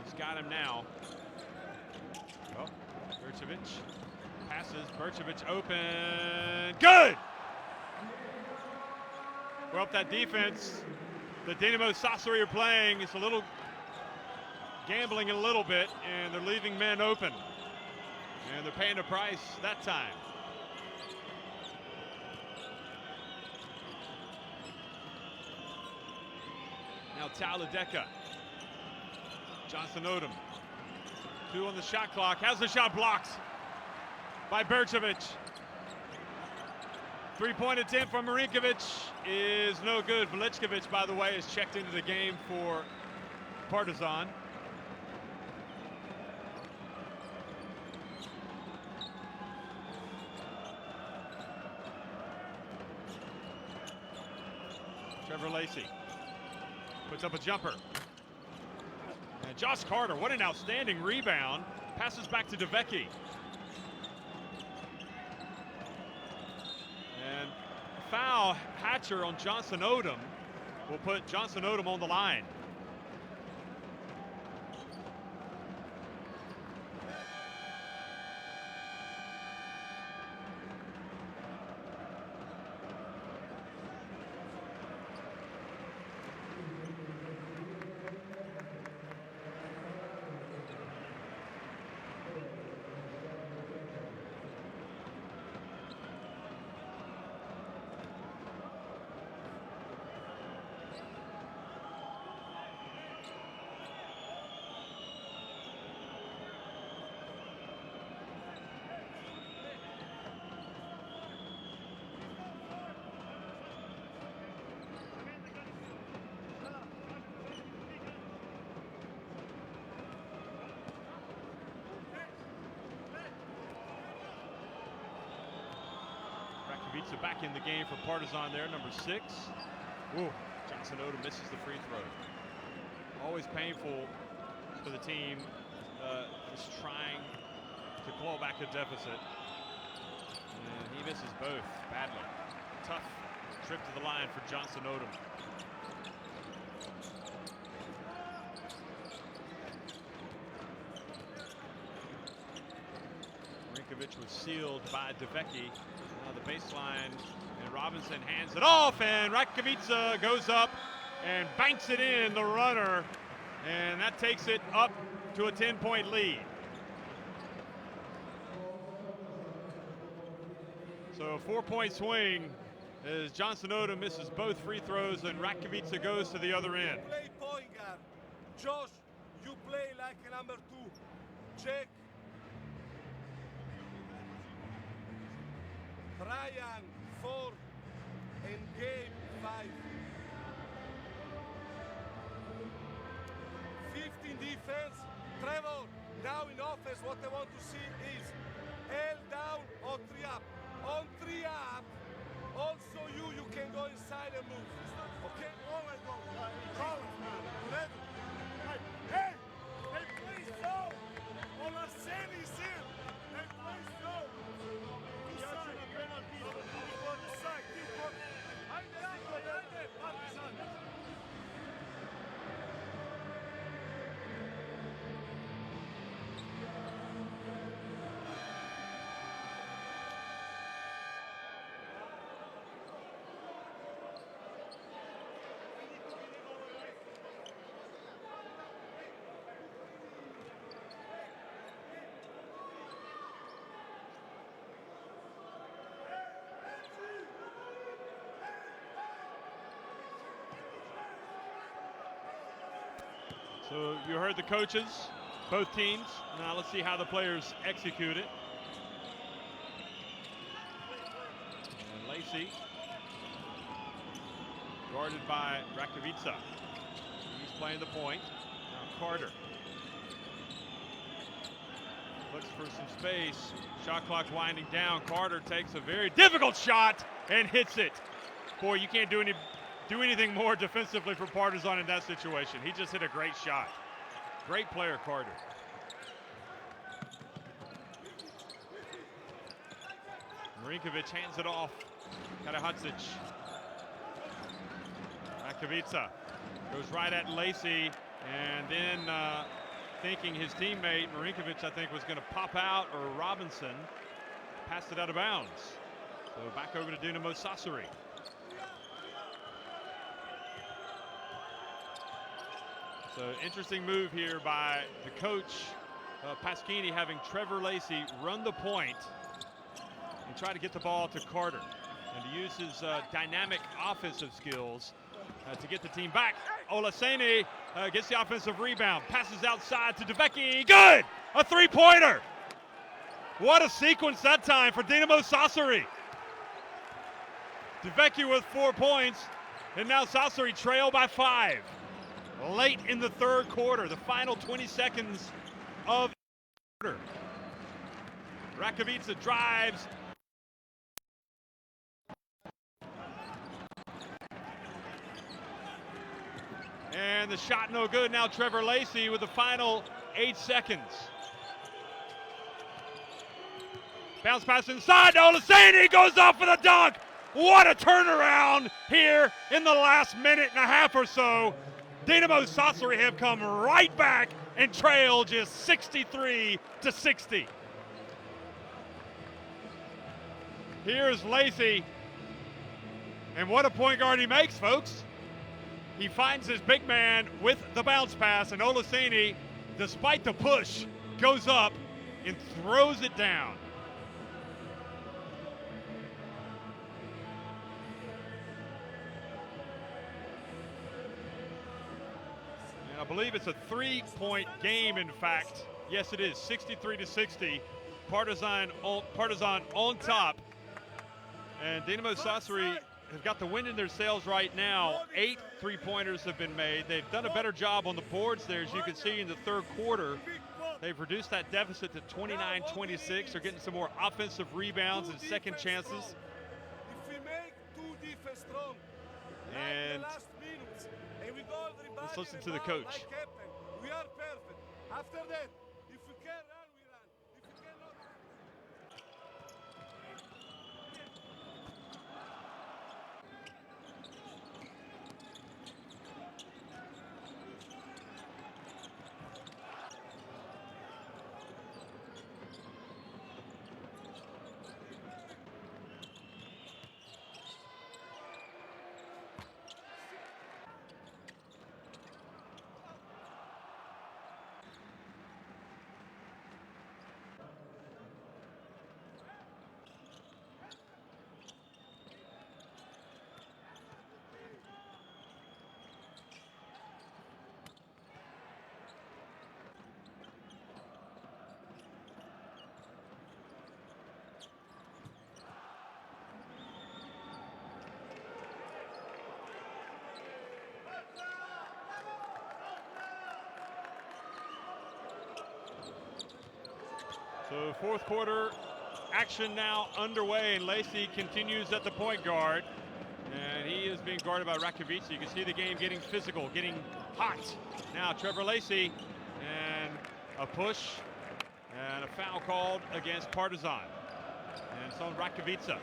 He's got him now. Oh, Berčević passes. Berčević open. Good! Well, that defense, the Dinamo Sassari are playing, it's a little gambling a little bit, and they're leaving men open. And they're paying the price that time. Now Tao Ledeka. Johnson Odom. 2 on the shot clock. Has the shot blocked by Berčević. 3-point attempt from Marinkovic is no good. Veličković, by the way, is checked into the game for Partizan. Trevor Lacey puts up a jumper. And Josh Carter, what an outstanding rebound. Passes back to DeVecchi. And foul, Hatcher on Johnson Odom will put Johnson Odom on the line. Rakowicza back in the game for Partizan there, number 6. Ooh, Johnson Odom misses the free throw. Always painful for the team, just trying to claw back a deficit. And he misses both badly. Tough trip to the line for Johnson Odom. Marinkovic was sealed by Devecki. Now the baseline, and Robinson hands it off, and Rakowicza goes up and banks it in, the runner, and that takes it up to a 10-point lead. So a 4-point swing as Johnson Odom misses both free throws and Rakowicza goes to the other end. Play point guard. Josh, you play like a number 2. Check. Ryan 4 and Gabe 5. 15 defense. Trevor, now in offense what I want to see is L down or 3 up. On 3 up, also you can go inside and move. Okay? Always go. Always, man. Ready. Hey! They play so! Olaseni's in! They play so! Inside. Keep on the side. Keep on. Partizan. So you heard the coaches, both teams. Now let's see how the players execute it. And Lacey, guarded by Rakowicza. He's playing the point. Now Carter looks for some space. Shot clock winding down. Carter takes a very difficult shot and hits it. Boy, you can't do anything more defensively for Partizan in that situation. He just hit a great shot. Great player, Carter. Marinkovic hands it off. Karahadzic. Rakowicza goes right at Lacey, and then thinking his teammate Marinkovic, I think, was going to pop out, or Robinson passed it out of bounds. So back over to Dinamo Sassari. So interesting move here by the coach, Pasquini, having Trevor Lacey run the point and try to get the ball to Carter, and to use his dynamic offensive skills to get the team back. Olaseni gets the offensive rebound, passes outside to Devecki. Good! A three-pointer! What a sequence that time for Dinamo Sassari. Devecki with 4 points, and now Sassari trail by 5. Late in the third quarter, the final 20 seconds of the quarter. Rakowicza drives. And the shot no good. Now Trevor Lacey with the final 8 seconds. Bounce pass inside to Olaseni, goes off for the dunk. What a turnaround here in the last minute and a half or so. Dinamo Sassari have come right back and trail just 63-60. Here's Lacey, and what a point guard he makes, folks. He finds his big man with the bounce pass, and Olaseni, despite the push, goes up and throws it down. I believe it's a 3-point game, in fact. Yes, it is, 63-60. Partizan on top. And Dinamo Sassari have got the wind in their sails right now. 8 3-pointers have been made. They've done a better job on the boards there, as you can see in the third quarter. They've reduced that deficit to 29-26. They're getting some more offensive rebounds and second chances. and strong. And like the last minutes. And we go everybody let's listen in to the bound coach. Like captain. We are perfect. After that, if we can run, we run. If we cannot. So fourth quarter action now underway, and Lacey continues at the point guard. And he is being guarded by Rakovica. You can see the game getting physical, getting hot. Now Trevor Lacey, and a push, and a foul called against Partizan. And it's on Rakovica.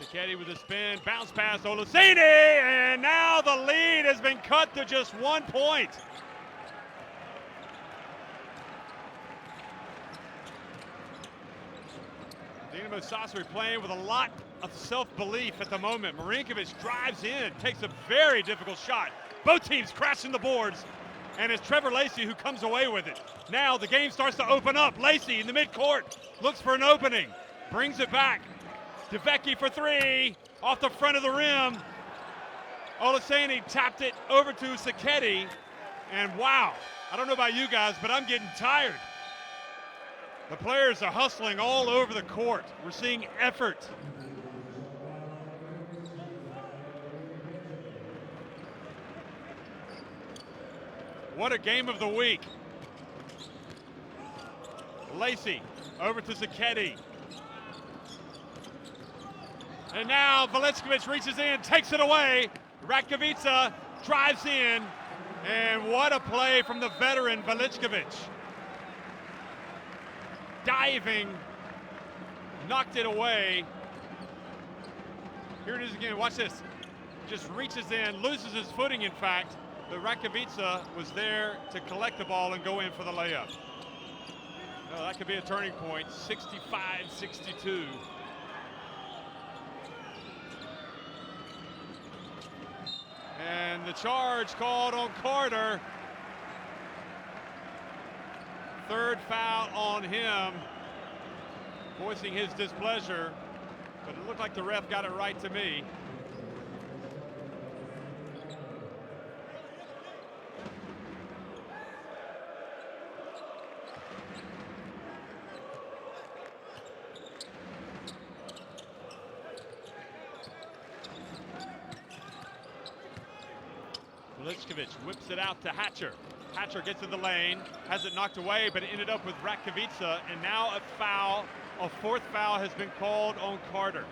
Sacchetti with a spin, bounce pass, Olaseni, and now the lead has been cut to just 1 point. Dinamo Sassari playing with a lot of self-belief at the moment. Marinkovic drives in, takes a very difficult shot. Both teams crashing the boards, and it's Trevor Lacey who comes away with it. Now the game starts to open up. Lacey in the midcourt looks for an opening, brings it back. DeVecchi for three, off the front of the rim. Olaseni tapped it over to Sacchetti, and wow, I don't know about you guys, but I'm getting tired. The players are hustling all over the court. We're seeing effort. What a game of the week. Lacey over to Sacchetti. And now Velickovic reaches in, takes it away. Rakovica drives in, and what a play from the veteran Velickovic. Diving, knocked it away. Here it is again, watch this. Just reaches in, loses his footing in fact, but Rakovica was there to collect the ball and go in for the layup. Oh, that could be a turning point, 65-62. And the charge called on Carter. Third foul on him, voicing his displeasure, but it looked like the ref got it right to me. Velickovic whips it out to Hatcher. Hatcher gets in the lane, has it knocked away, but it ended up with Rakovica, and now a foul, a fourth foul has been called on Carter.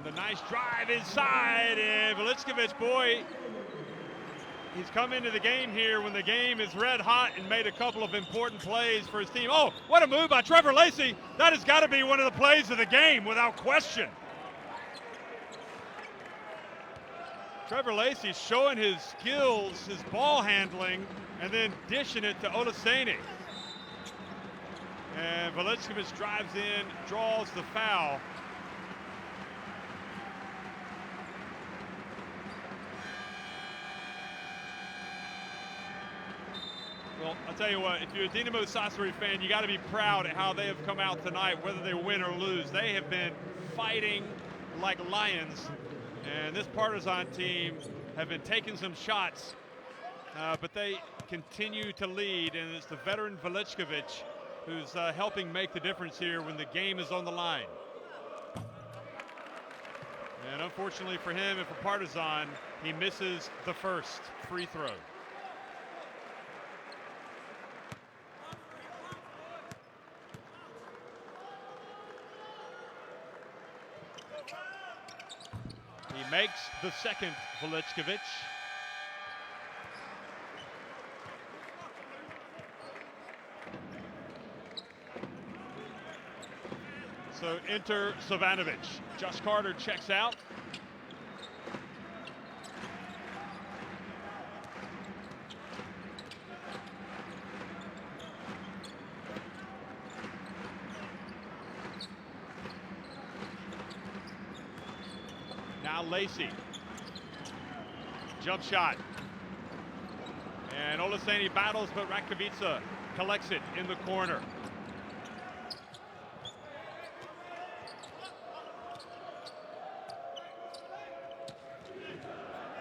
The nice drive inside, and Velickovic, boy, he's come into the game here when the game is red hot and made a couple of important plays for his team. Oh, what a move by Trevor Lacey. That has got to be one of the plays of the game without question. Trevor Lacey showing his skills, his ball handling, and then dishing it to Olaseni. And Veličković drives in, draws the foul. Well, I'll tell you what, if you're a Dinamo Sassari fan, you got to be proud at how they have come out tonight, whether they win or lose. They have been fighting like lions, and this Partizan team have been taking some shots, but they continue to lead, and it's the veteran Veličković who's helping make the difference here when the game is on the line. And unfortunately for him and for Partizan, he misses the first free throw. He makes the second, Veličković. So enter Savanovic. Josh Carter checks out. Now Lacey. Jump shot. And Olaseni battles, but Rakovica collects it in the corner.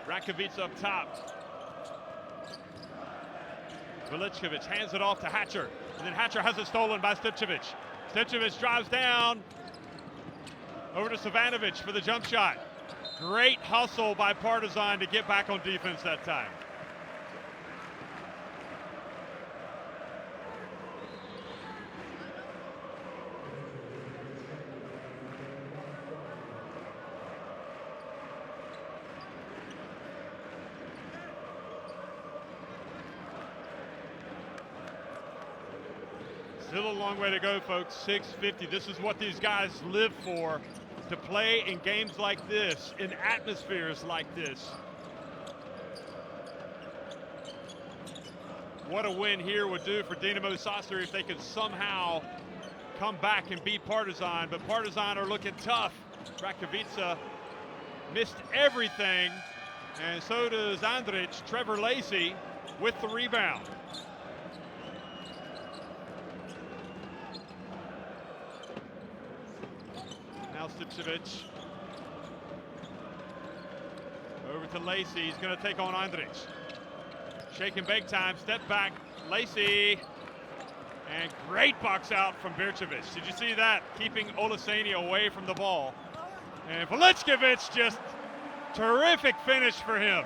Rakovica up top. Veličković hands it off to Hatcher. And then Hatcher has it stolen by Stipčević. Stipčević drives down. Over to Savanovic for the jump shot. Great hustle by Partizan to get back on defense that time. Still a long way to go, folks. 6:50. This is what these guys live for, to play in games like this, in atmospheres like this. What a win here would do for Dinamo Sassari if they could somehow come back and beat Partizan. But Partizan are looking tough. Rakovica missed everything, and so does Andrić. Trevor Lacey with the rebound. Now Stipčević. Over to Lacey. He's going to take on Andrić. Shake and bake time. Step back. Lacey. And great box out from Birčević. Did you see that? Keeping Olaseni away from the ball. And Veličković, just terrific finish for him.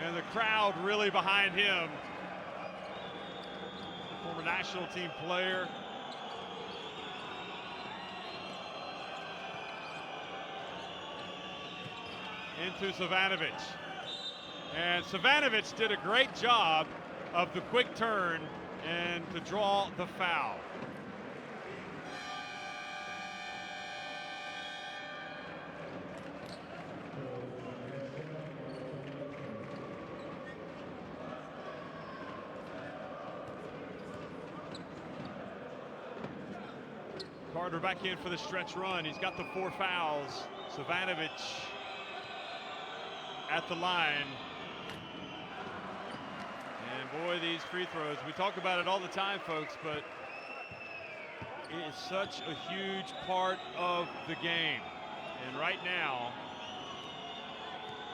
And the crowd really behind him. Former national team player. Into Savanovic. And Savanovic did a great job of the quick turn and to draw the foul. Carter back in for the stretch run. He's got the 4 fouls. Savanovic at the line. And boy, these free throws, we talk about it all the time, folks, but it is such a huge part of the game. And right now,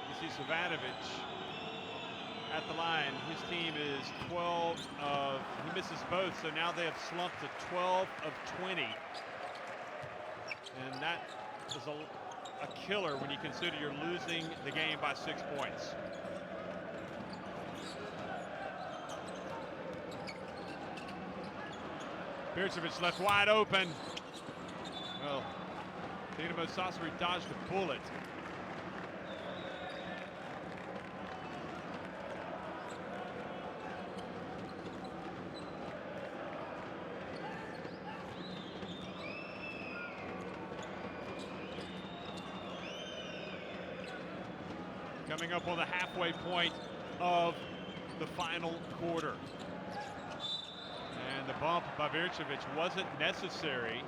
you see Savanovic at the line. His team is 12 of, he misses both, so now they have slumped to 12 of 20. And that is a killer when you consider you're losing the game by 6 points. Birčević left wide open. Well, Dinamo Sassari dodged a bullet. coming up on the halfway point of the final quarter. And the bump by Vircevic wasn't necessary.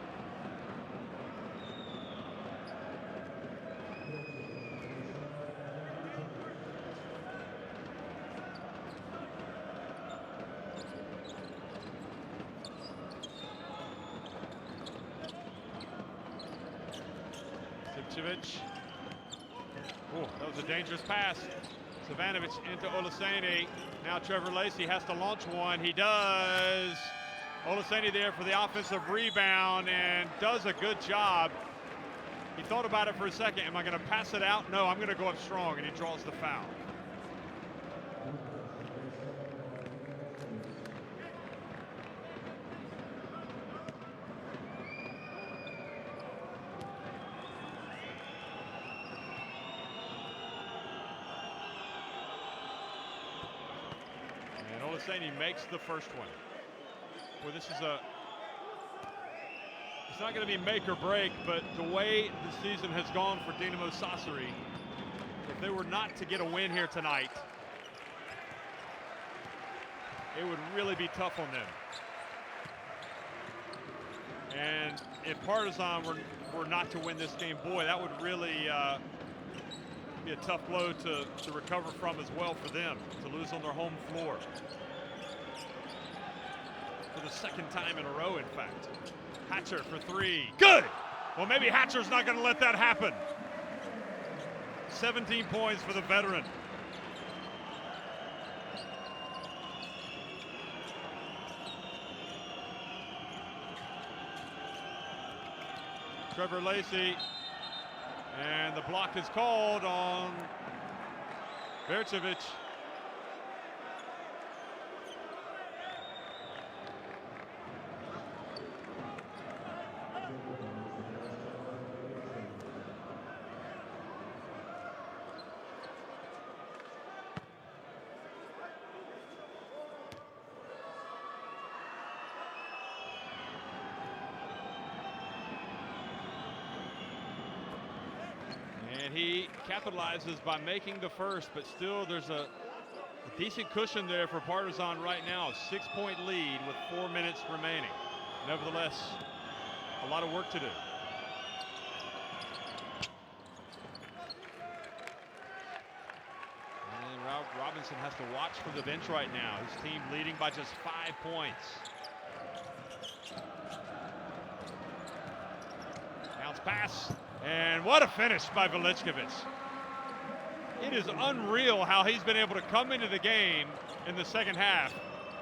Oh, that was a dangerous pass. Savanovic into Olaseni. Now Trevor Lacey has to launch one. He does. Olaseni there for the offensive rebound and does a good job. He thought about it for a second. Am I going to pass it out? No, I'm going to go up strong, and he draws the foul. He makes the first one. Well, this is it's not going to be make or break, but the way the season has gone for Dinamo Sassari, if they were not to get a win here tonight, it would really be tough on them. And if Partizan were not to win this game, boy, that would really be a tough blow to recover from as well for them, to lose on their home floor. For the second time in a row, in fact. Hatcher for three. Good! Well, maybe Hatcher's not going to let that happen. 17 points for the veteran. Trevor Lacey. And the block is called on Vircevic. And he capitalizes by making the first, but still there's a decent cushion there for Partizan right now. 6-point lead with 4 minutes remaining. Nevertheless, a lot of work to do. And Robinson has to watch from the bench right now. His team leading by just 5 points. Bounce pass. And what a finish by Veličković. It is unreal how he's been able to come into the game in the second half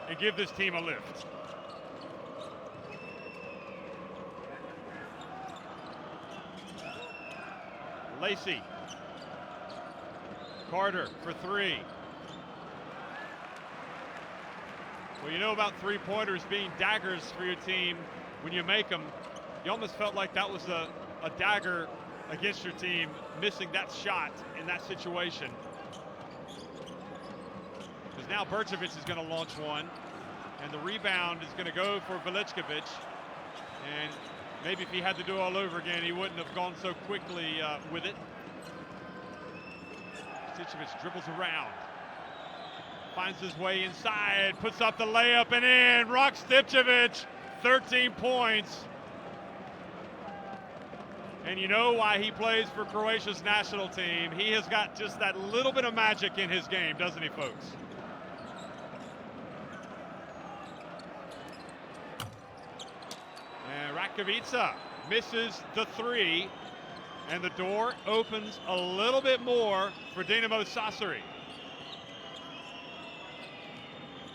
and give this team a lift. Lacey. Carter for three. Well, you know about three-pointers being daggers for your team when you make them. You almost felt like that was a dagger against your team, missing that shot in that situation. Because now Vircevic is going to launch one, and the rebound is going to go for Veličković. And maybe if he had to do it all over again, he wouldn't have gone so quickly with it. Stičević dribbles around, finds his way inside, puts up the layup and in. Rok Stičević, 13 points. And you know why he plays for Croatia's national team. He has got just that little bit of magic in his game, doesn't he, folks? And Rakovica misses the three, and the door opens a little bit more for Dinamo Sassari.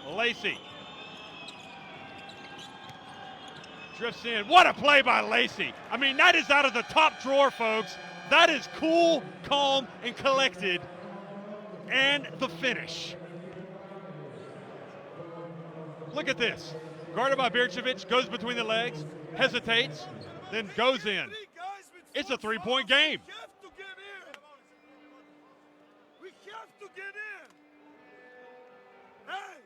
Lacey drifts in. What a play by Lacey. I mean, that is out of the top drawer, folks. That is cool, calm, and collected. And the finish. Look at this. Guarded by Vircevic, goes between the legs, hesitates, then goes in. It's a three-point game. We have to get in. We have to get in. Hey!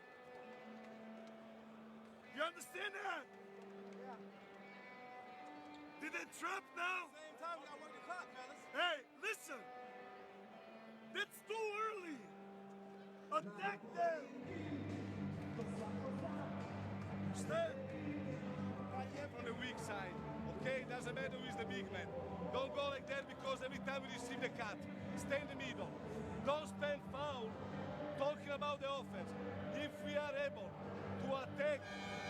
You understand that? Did they trap now? Same time, we gotta work the clock, fellas. Hey, listen. That's too early. Attack them. Stand. On the weak side, okay? Doesn't matter who is the big man. Don't go like that because every time we receive the cut, stay in the middle. Don't spend foul talking about the offense. If we are able to attack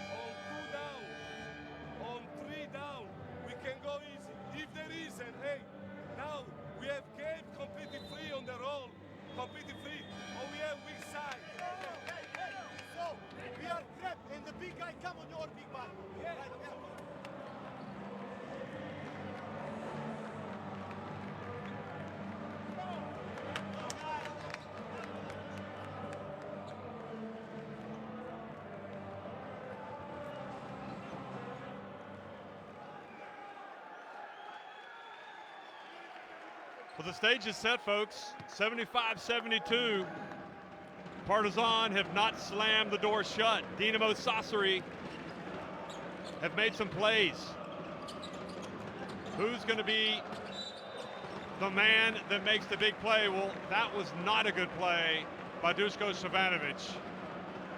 on 2 down, on 3 down, we can go easy. If there isn't, hey, now we have Gabe completely free on the roll, completely free, or we have weak side. So, we are trapped and the big guy come on your big man. Well, the stage is set, folks. 75-72. Partizan have not slammed the door shut. Dinamo Sassari have made some plays. Who's going to be the man that makes the big play? Well, that was not a good play by Duško Savanovic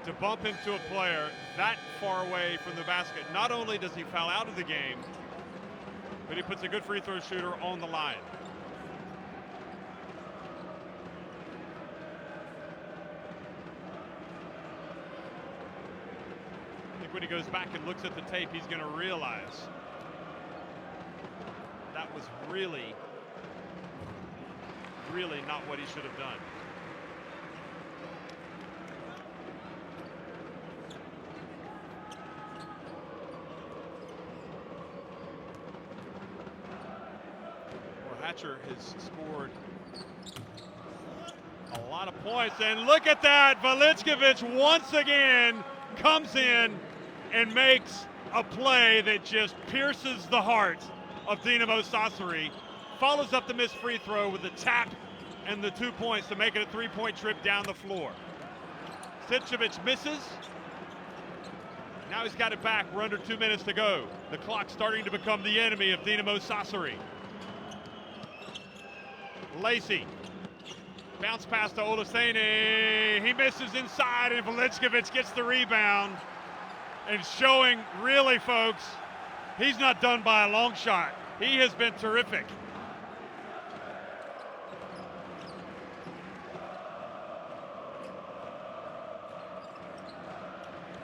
to bump into a player that far away from the basket. Not only does he foul out of the game, but he puts a good free throw shooter on the line. When he goes back and looks at the tape, he's going to realize that was really not what he should have done. Well, Hatcher has scored a lot of points, and look at that, Velickovic once again comes in and makes a play that just pierces the heart of Dinamo Sassari. Follows up the missed free throw with the tap and the 2 points to make it a three-point trip down the floor. Stipcevic misses. Now he's got it back. We're under 2 minutes to go. The clock starting to become the enemy of Dinamo Sassari. Lacey. Bounce pass to Olaseni. He misses inside, and Velickovic gets the rebound. And showing, really, folks, he's not done by a long shot. He has been terrific.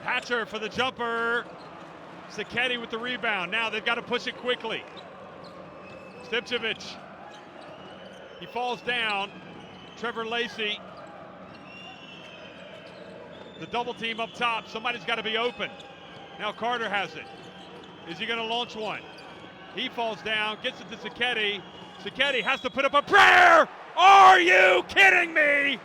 Hatcher for the jumper. Sacchetti with the rebound. Now they've got to push it quickly. Stipcevic. He falls down. Trevor Lacey. The double team up top. Somebody's got to be open. Now Carter has it. Is he going to launch one? He falls down, gets it to Sacchetti. Sacchetti has to put up a prayer. Are you kidding me?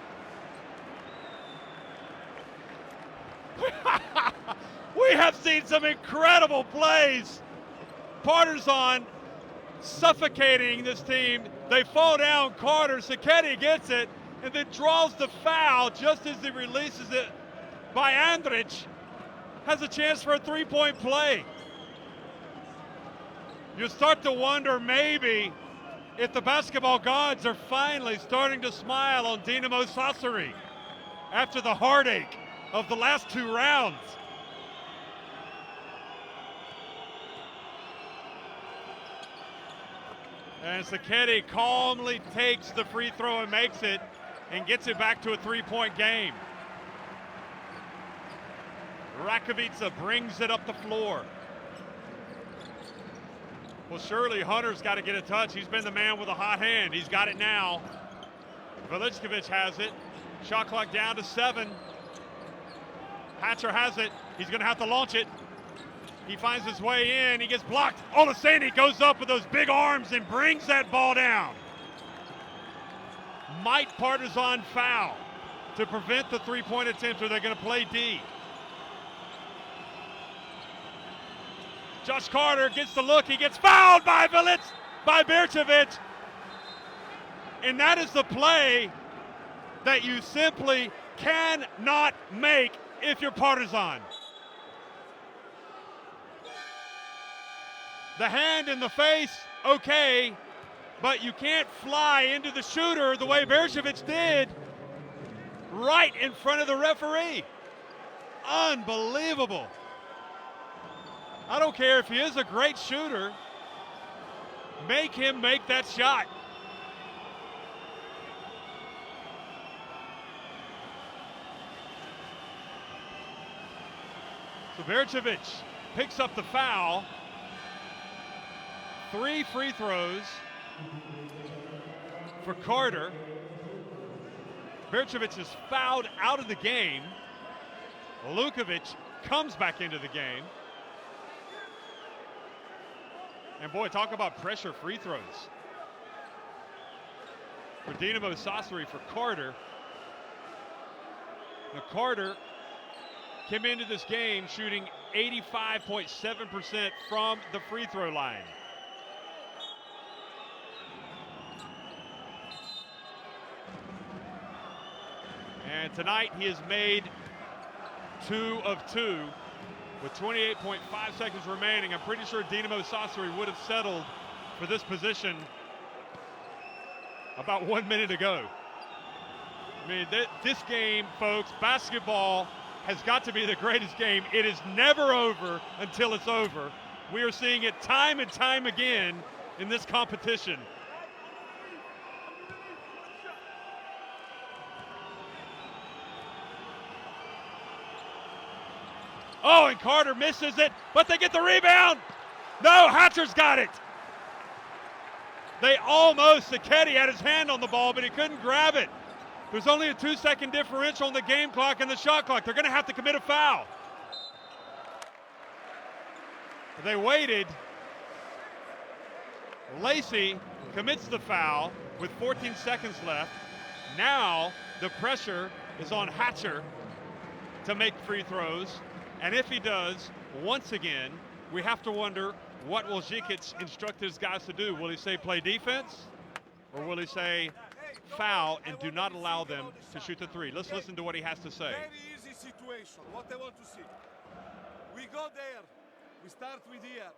We have seen some incredible plays. Partizan suffocating this team. They fall down. Carter, Sacchetti gets it, and then draws the foul just as he releases it by Andrich. Has a chance for a three-point play. You start to wonder maybe if the basketball gods are finally starting to smile on Dinamo Sassari after the heartache of the last 2 rounds. And Sacchetti calmly takes the free throw and makes it and gets it back to a 3-point game. Rakovica brings it up the floor. Well, surely Hunter's got to get a touch. He's been the man with a hot hand. He's got it now. Velickovic has it. Shot clock down to 7. Hatcher has it. He's going to have to launch it. He finds his way in. He gets blocked. Olaseni goes up with those big arms and brings that ball down. Might Partizan foul to prevent the three-point attempt, or they're going to play D. Josh Carter gets the look. He gets fouled by Bercevic. And that is the play that you simply cannot make if you're Partizan. The hand in the face, okay. but you can't fly into the shooter the way Berchevich did right in front of the referee. Unbelievable. I don't care if he is a great shooter, make him make that shot. So Berchevich picks up the foul. 3 free throws for Carter. Berchevich is fouled out of the game. Lukovic comes back into the game. And boy, talk about pressure free throws. For Dinamo Sassari, for Carter. Now Carter came into this game shooting 85.7% from the free throw line. And tonight he has made 2 of 2 with 28.5 seconds remaining. I'm pretty sure Dinamo Sassari would have settled for this position about 1 minute ago. I mean, this game, folks, basketball has got to be the greatest game. It is never over until it's over. We are seeing it time and time again in this competition. Oh, and Carter misses it, but they get the rebound. No, Hatcher's got it. They almost, Sacchetti had his hand on the ball, but he couldn't grab it. There's only a 2-second differential on the game clock and the shot clock. They're going to have to commit a foul. They waited. Lacey commits the foul with 14 seconds left. Now the pressure is on Hatcher to make free throws. And if he does, once again, we have to wonder, what will Žikić instruct his guys to do? Will he say play defense? Or will he say foul and do not allow them to shoot the 3? Let's listen to what he has to say. Very easy situation, what I want to see. We go there, we start with here.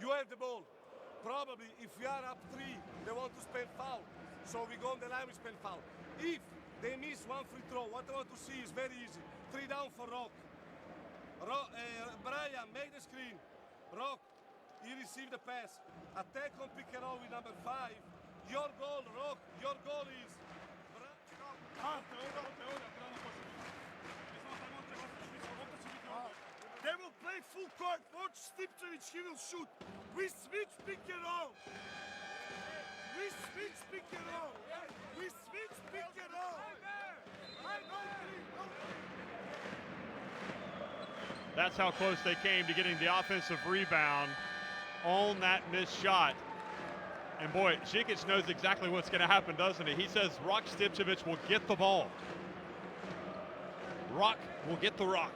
You have the ball. Probably if we are up 3, they want to spend foul. So we go on the line, we spend foul. If they miss 1 free throw, what I want to see is very easy. 3 down for Rock. Brian, make the screen. Rock, he received the pass. Attack on pick and roll with number 5. Your goal, Rock, your goal is... They will play full court. Watch Stipčević, he will shoot. We switch pick and roll. We switch pick and roll. We switch pick and roll. That's how close they came to getting the offensive rebound on that missed shot. And boy, Žikić knows exactly what's going to happen, doesn't he? He says Rock Stipčević will get the ball. Rock will get the rock.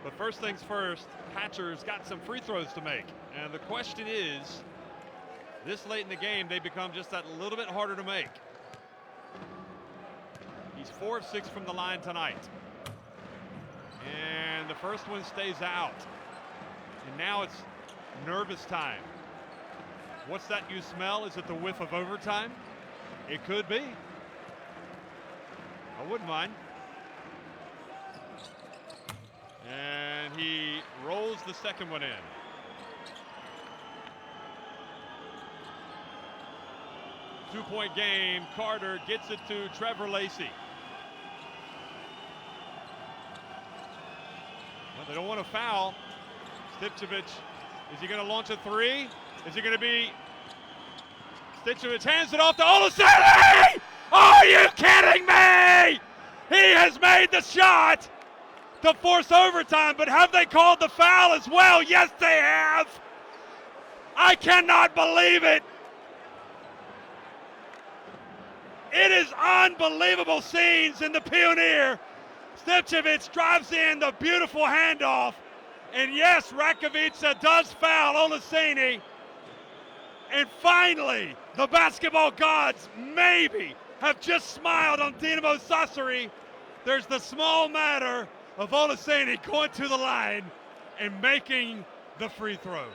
But first things first, Hatcher's got some free throws to make. And the question is, this late in the game, they become just that little bit harder to make. He's 4 of 6 from the line tonight. And the first one stays out. And now it's nervous time. What's that you smell? Is it the whiff of overtime? It could be. I wouldn't mind. And he rolls the second one in. Two-point game. Carter gets it to Trevor Lacey. Well, they don't want to foul. Stipčević, is he going to launch a 3? Is he going to be... Stipčević hands it off to Olaseni! Are you kidding me? He has made the shot to force overtime, but have they called the foul as well? Yes, they have. I cannot believe it. It is unbelievable scenes in the Pioneer. Stipčević drives in the beautiful handoff. And yes, Rakovica does foul Olaseni. And finally, the basketball gods maybe have just smiled on Dinamo Sassari. There's the small matter of Olaseni going to the line and making the free throw.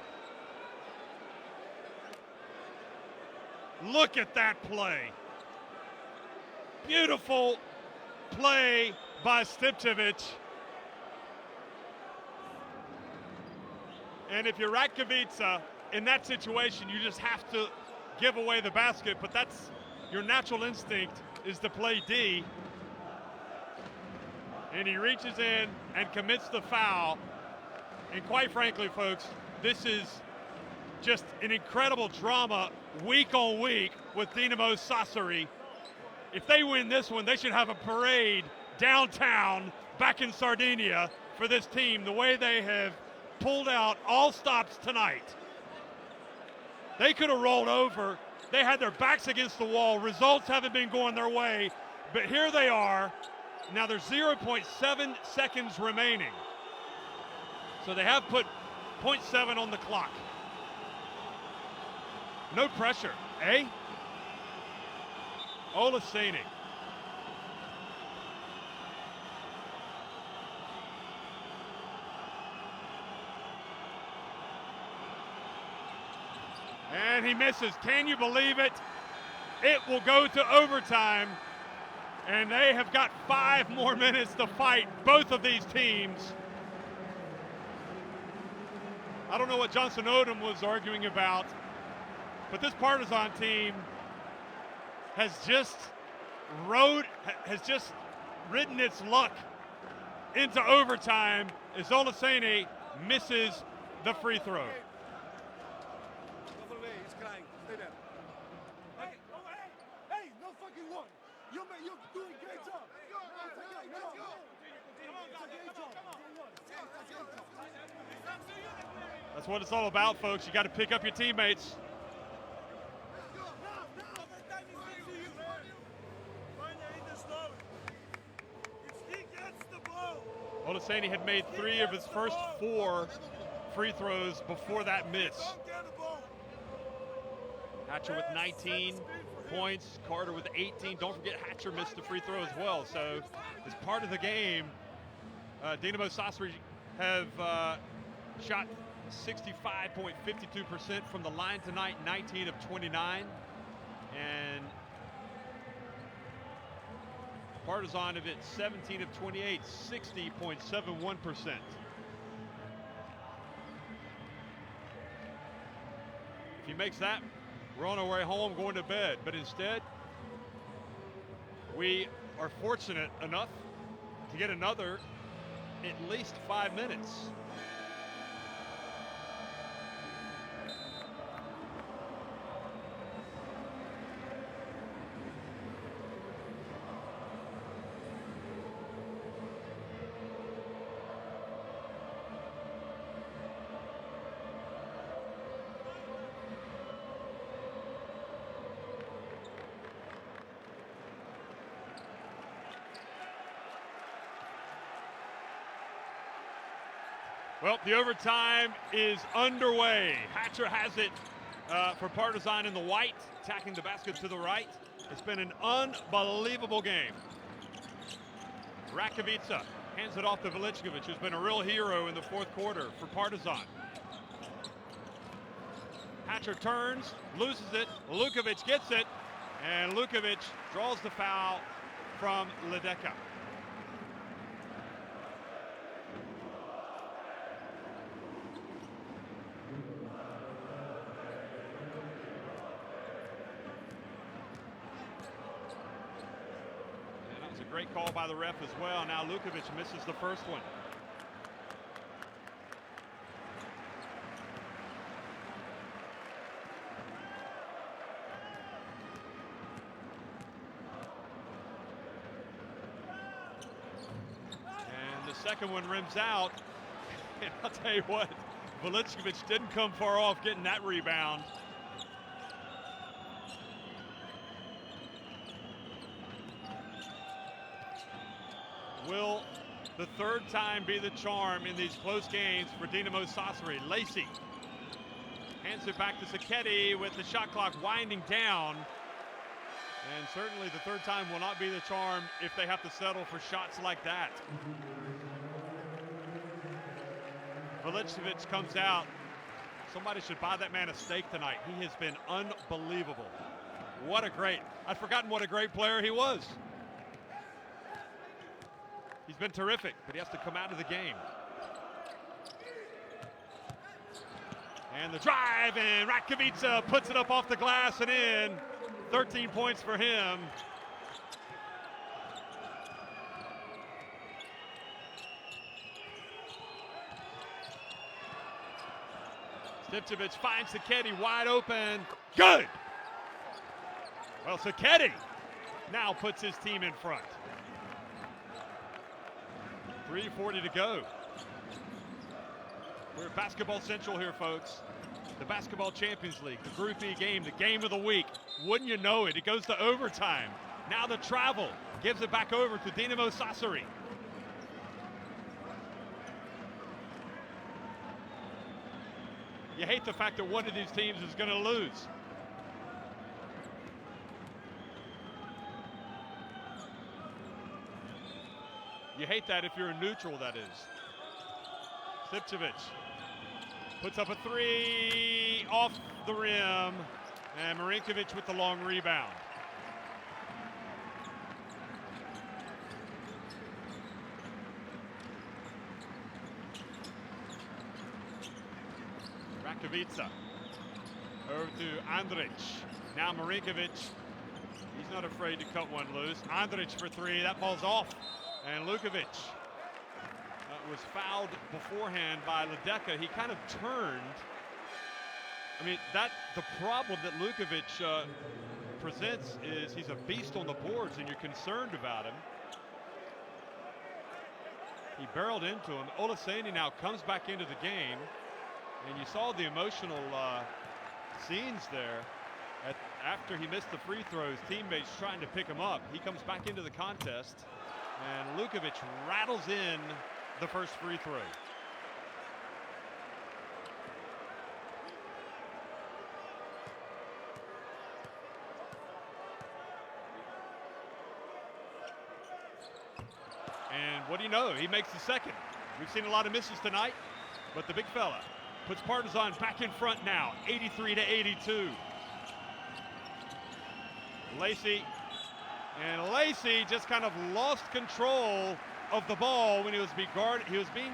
Look at that play. Beautiful play by Stipčević. And if you're Ratkovica in that situation, you just have to give away the basket, but that's your natural instinct, is to play D. And he reaches in and commits the foul. And quite frankly, folks, this is just an incredible drama week on week with Dinamo Sassari. If they win this one, they should have a parade downtown back in Sardinia for this team, the way they have pulled out all stops tonight. They could have rolled over. They had their backs against the wall. Results haven't been going their way, but here they are. Now there's 0.7 seconds remaining. So they have put 0.7 on the clock. No pressure, eh? Olaseni. And he misses. Can you believe it? It will go to overtime. And they have got 5 more minutes to fight, both of these teams. I don't know what Johnson Odom was arguing about, but this Partizan team has just ridden its luck into overtime as Olaseni misses the free throw. Over there, he's crying. Stay there. Hey, no fucking one. You're doing a great job. That's what it's all about, folks. You got to pick up your teammates. Olaseni had made 3 of his first 4 free throws before that miss. Hatcher with 19 points, Carter with 18. Don't forget Hatcher missed the free throw as well. So as part of the game, Dinamo Sassari have shot 65.52% from the line tonight, 19 of 29. And Partizan have hit 17 of 28, 60.71%. If he makes that, we're on our way home going to bed. But instead, we are fortunate enough to get another at least 5 minutes. Well, the overtime is underway. Hatcher has it for Partizan in the white, attacking the basket to the right. It's been an unbelievable game. Ratkovica hands it off to Veličković, who's been a real hero in the 4th quarter for Partizan. Hatcher turns, loses it, Lukovic gets it, and Lukovic draws the foul from Ledeka. Great call by the ref as well. Now Lukovic misses the first one. And the second one rims out. And I'll tell you what, Veličković didn't come far off getting that rebound. Will the 3rd time be the charm in these close games for Dinamo Sassari? Lacey hands it back to Sacchetti with the shot clock winding down. And certainly the 3rd time will not be the charm if they have to settle for shots like that. Veličković comes out. Somebody should buy that man a steak tonight. He has been unbelievable. I'd forgotten what a great player he was. He's been terrific, but he has to come out of the game. And the drive, and Ratkovica puts it up off the glass and in. 13 points for him. Stipčević finds Sacchetti wide open. Good! Well, Sacchetti now puts his team in front. 3:40 to go. We're at Basketball Central here, folks. The Basketball Champions League, the Group E game, the game of the week. Wouldn't you know it, it goes to overtime. Now the travel gives it back over to Dinamo Sassari. You hate the fact that one of these teams is going to lose. You hate that if you're a neutral, that is. Stipčević puts up a three off the rim, and Marinkovic with the long rebound. Ratkovica over to Andrić. Now Marinkovic, he's not afraid to cut one loose. Andrić for three, that ball's off. And Lukovic was fouled beforehand by Ledecka. He kind of turned. I mean, the problem that Lukovic presents is he's a beast on the boards, and you're concerned about him. He barreled into him. Olaseni now comes back into the game, and you saw the emotional scenes there. After he missed the free throws, teammates trying to pick him up. He comes back into the contest, and Lukovic rattles in the first free throw. And what do you know? He makes the second. We've seen a lot of misses tonight, but the big fella puts Partizan back in front now, 83-82. Lacey just kind of lost control of the ball when he was being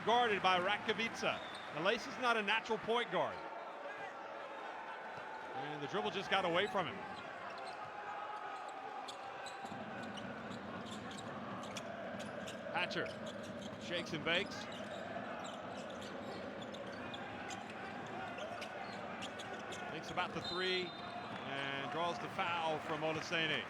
guarded by Ratkovica. And Lacey's not a natural point guard. And the dribble just got away from him. Hatcher shakes and bakes. Thinks about the three and draws the foul from Olaseni.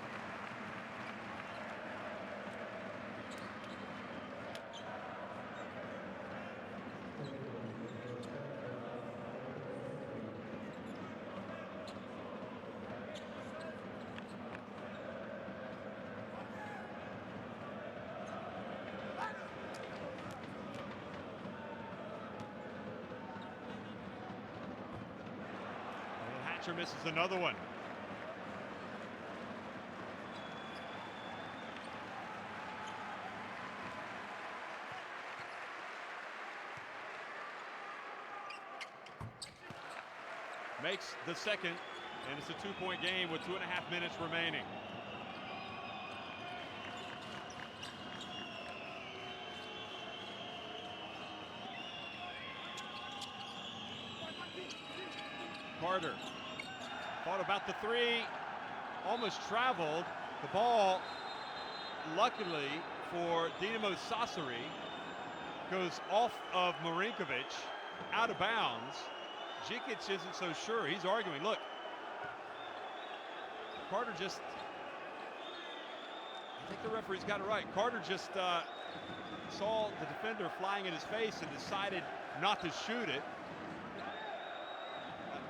Hatcher misses another one. Makes the second, and it's a two-point game with 2.5 minutes remaining. Carter thought about the three, almost traveled. The ball, luckily for Dinamo Sassari, goes off of Marinkovic, out of bounds. Džikić isn't so sure. He's arguing. Look, Carter just, I think the referee's got it right. Carter just saw the defender flying in his face and decided not to shoot it.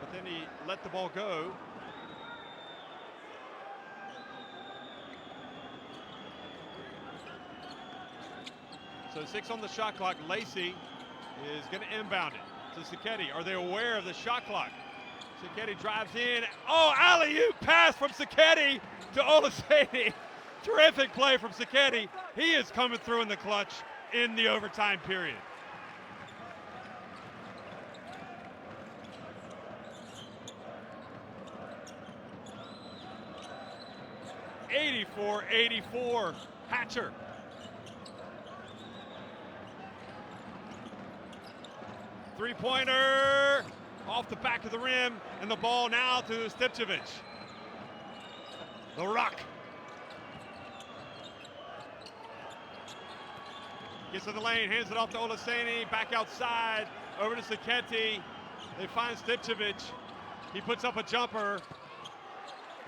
But then he let the ball go. So 6 on the shot clock. Lacey is going to inbound it to Sacchetti. Are they aware of the shot clock? Sacchetti drives in. Oh, alley-oop pass from Sacchetti to Olaseni. Terrific play from Sacchetti. He is coming through in the clutch in the overtime period. 84-84. Hatcher. Three-pointer off the back of the rim, and the ball now to Stipčević. The Rock. Gets in the lane, hands it off to Olaseni, back outside, over to Sacchetti. They find Stipčević. He puts up a jumper.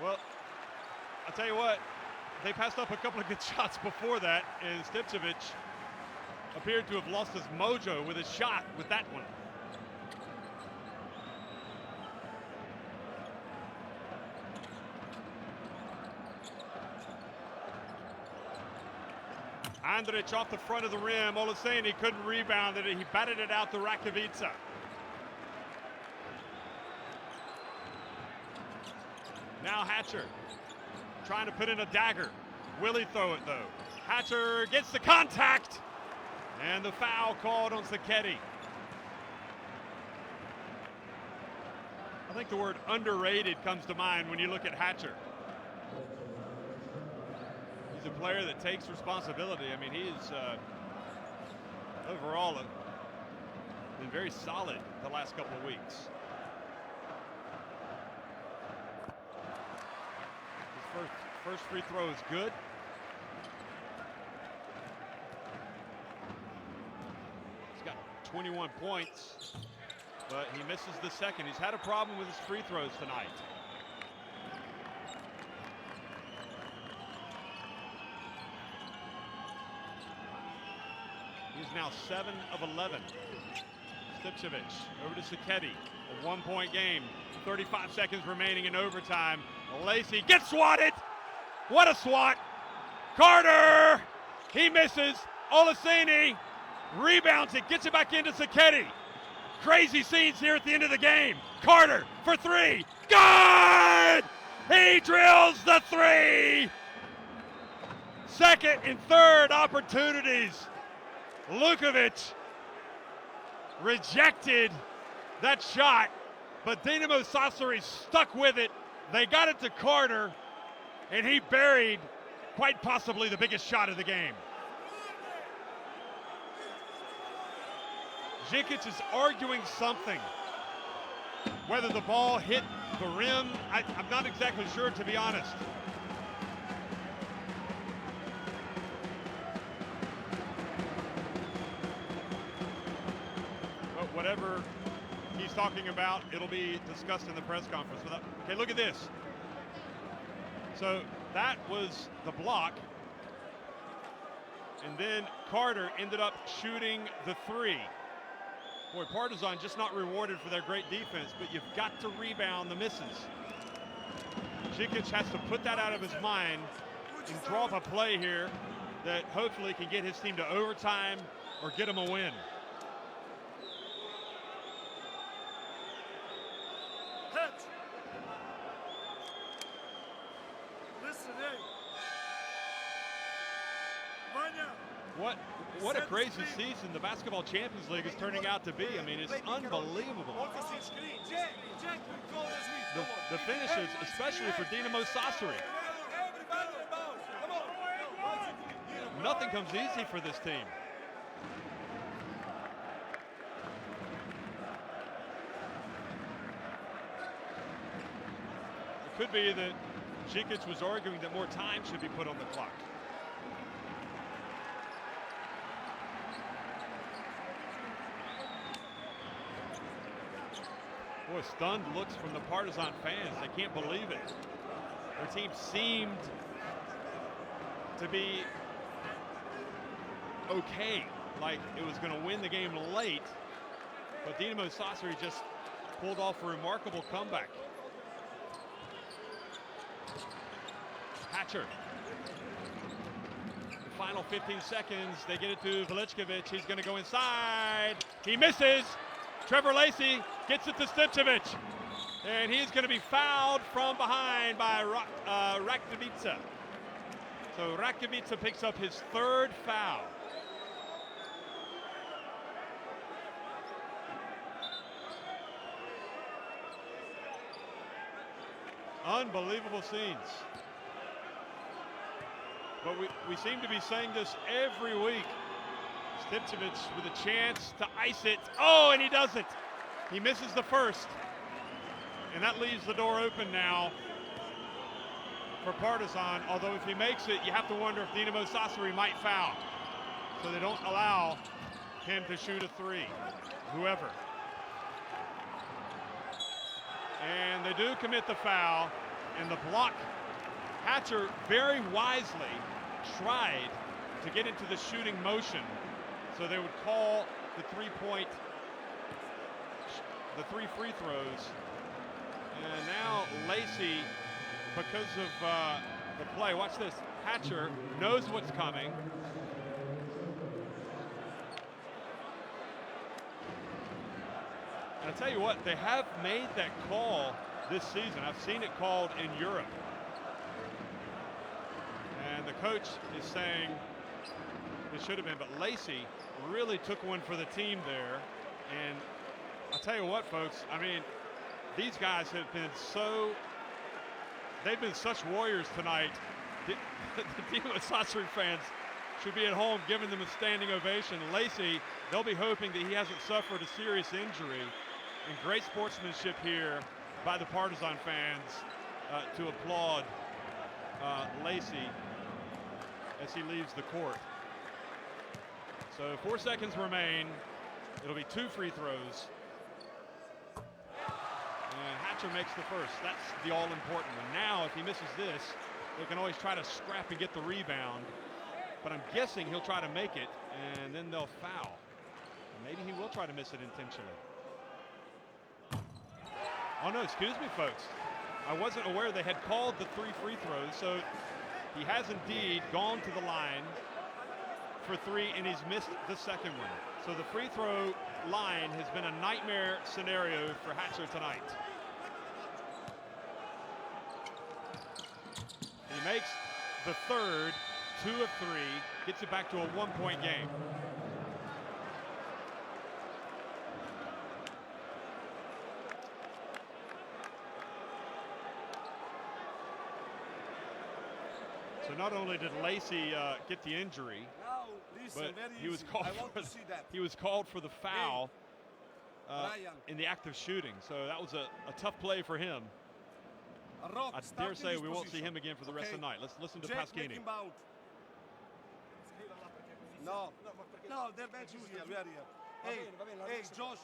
Well, I'll tell you what, they passed up a couple of good shots before that, and Stipčević appeared to have lost his mojo with his shot with that one. Andrić off the front of the rim. Olaseni couldn't rebound it. He batted it out to Rakovica. Now Hatcher trying to put in a dagger. Will he throw it though? Hatcher gets the contact, and the foul called on Sacchetti. I think the word underrated comes to mind when you look at Hatcher. He's a player that takes responsibility. I mean, he's overall been very solid the last couple of weeks. His first free throw is good. He's got 21 points, but he misses the second. He's had a problem with his free throws tonight. He's now 7 of 11. Stipčević over to Sacchetti. A 1-point game. 35 seconds remaining in overtime. Lacey gets swatted. What a swat. Carter. He misses. Olaseni rebounds it. Gets it back into Sacchetti. Crazy scenes here at the end of the game. Carter for three. Good! He drills the three. Second and third opportunities. Lukovic rejected that shot, but Dinamo Sassari stuck with it. They got it to Carter, and he buried quite possibly the biggest shot of the game. Žikić is arguing something. Whether the ball hit the rim, I'm not exactly sure, to be honest. Whatever he's talking about, it'll be discussed in the press conference. Okay, look at this. So that was the block. And then Carter ended up shooting the three. Boy, Partizan just not rewarded for their great defense, but you've got to rebound the misses. Žikić has to put that out of his mind and draw up a play here that hopefully can get his team to overtime or get him a win. What a crazy season the Basketball Champions League is turning out to be. I mean, it's unbelievable. The finishes, especially for Dinamo Sassari. Nothing comes easy for this team. It could be that Žikić was arguing that more time should be put on the clock. Boy, stunned looks from the Partizan fans. They can't believe it. Their team seemed to be okay, like it was going to win the game late, but Dinamo Sassari just pulled off a remarkable comeback. Hatcher. The final 15 seconds, they get it to Veličković. He's going to go inside. He misses. Trevor Lacey gets it to Stipčević, and he's going to be fouled from behind by Rakovica. So Rakovica picks up his third foul. Unbelievable scenes. But we seem to be saying this every week. Stipcevic with a chance to ice it. Oh, and he doesn't. He misses the first. And that leaves the door open now for Partizan. Although if he makes it, you have to wonder if Dinamo Sassari might foul. So they don't allow him to shoot a three, whoever. And they do commit the foul, and the block. Hatcher very wisely tried to get into the shooting motion, so they would call the three free throws. And now Lacey, because of the play, watch this, Hatcher knows what's coming. And I tell you what, they have made that call this season. I've seen it called in Europe. And the coach is saying it should have been, but Lacey really took one for the team there. And I'll tell you what, folks, I mean, these guys have been they've been such warriors tonight. The Dinamo Sassari fans should be at home giving them a standing ovation. Lacey, they'll be hoping that he hasn't suffered a serious injury. And great sportsmanship here by the Partizan fans to applaud Lacey as he leaves the court. So 4 seconds remain. It'll be 2 free throws. And Hatcher makes the first. That's the all-important one. Now, if he misses this, they can always try to scrap and get the rebound. But I'm guessing he'll try to make it, and then they'll foul. Maybe he will try to miss it intentionally. Oh, no, excuse me, folks. I wasn't aware they had called the 3 free throws, so he has indeed gone to the line for 3, and he's missed the second one. So the free throw line has been a nightmare scenario for Hatcher tonight. He makes the third, 2 of 3, gets it back to a 1-point game. So not only did Lacey get the injury, Now, listen, but very he was easy. called I want to see that. he was called for the foul Brian. in the act of shooting. So that was a tough play for him. Rock, I start dare in say this we won't see position. him again for the rest of the night. Let's listen to Jack, make Pasquini. him bounce. No, no, they're bench you here. We are here. Hey, Josh,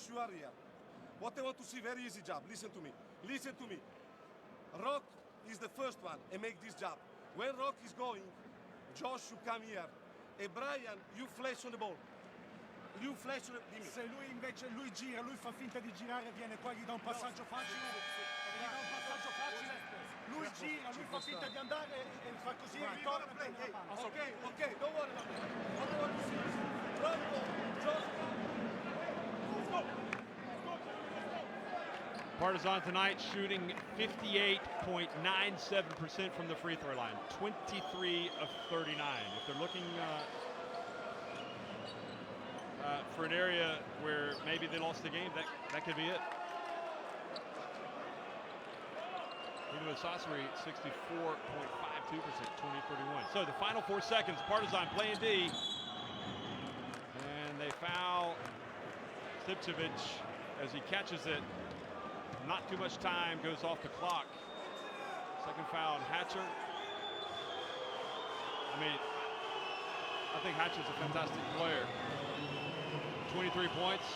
you are here. What I want to see, very easy job. Listen to me. Listen to me. Rock is the first one and make this job. When Rock is going, Josh, you come here. E Brian, you flash on the ball. You flash on the... Dimmi. Se lui invece gira, lui fa finta di girare, viene qua, gli dà un passaggio facile. Gli dà un passaggio facile. Lui gira, lui fa finta di andare e fa così e ritorna e prende la palla. Okay, don't worry about that. What I want to see is Rocco, Josh, Partizan tonight shooting 58.97% from the free throw line, 23 of 39. If they're looking for an area where maybe they lost the game, that could be it. Dinamo Sassari 64.52%, 20-31. So the final 4 seconds, Partizan playing D, and they foul Stipcevic as he catches it. Not too much time goes off the clock. Second foul on Hatcher. I mean, I think Hatcher's a fantastic player. 23 points,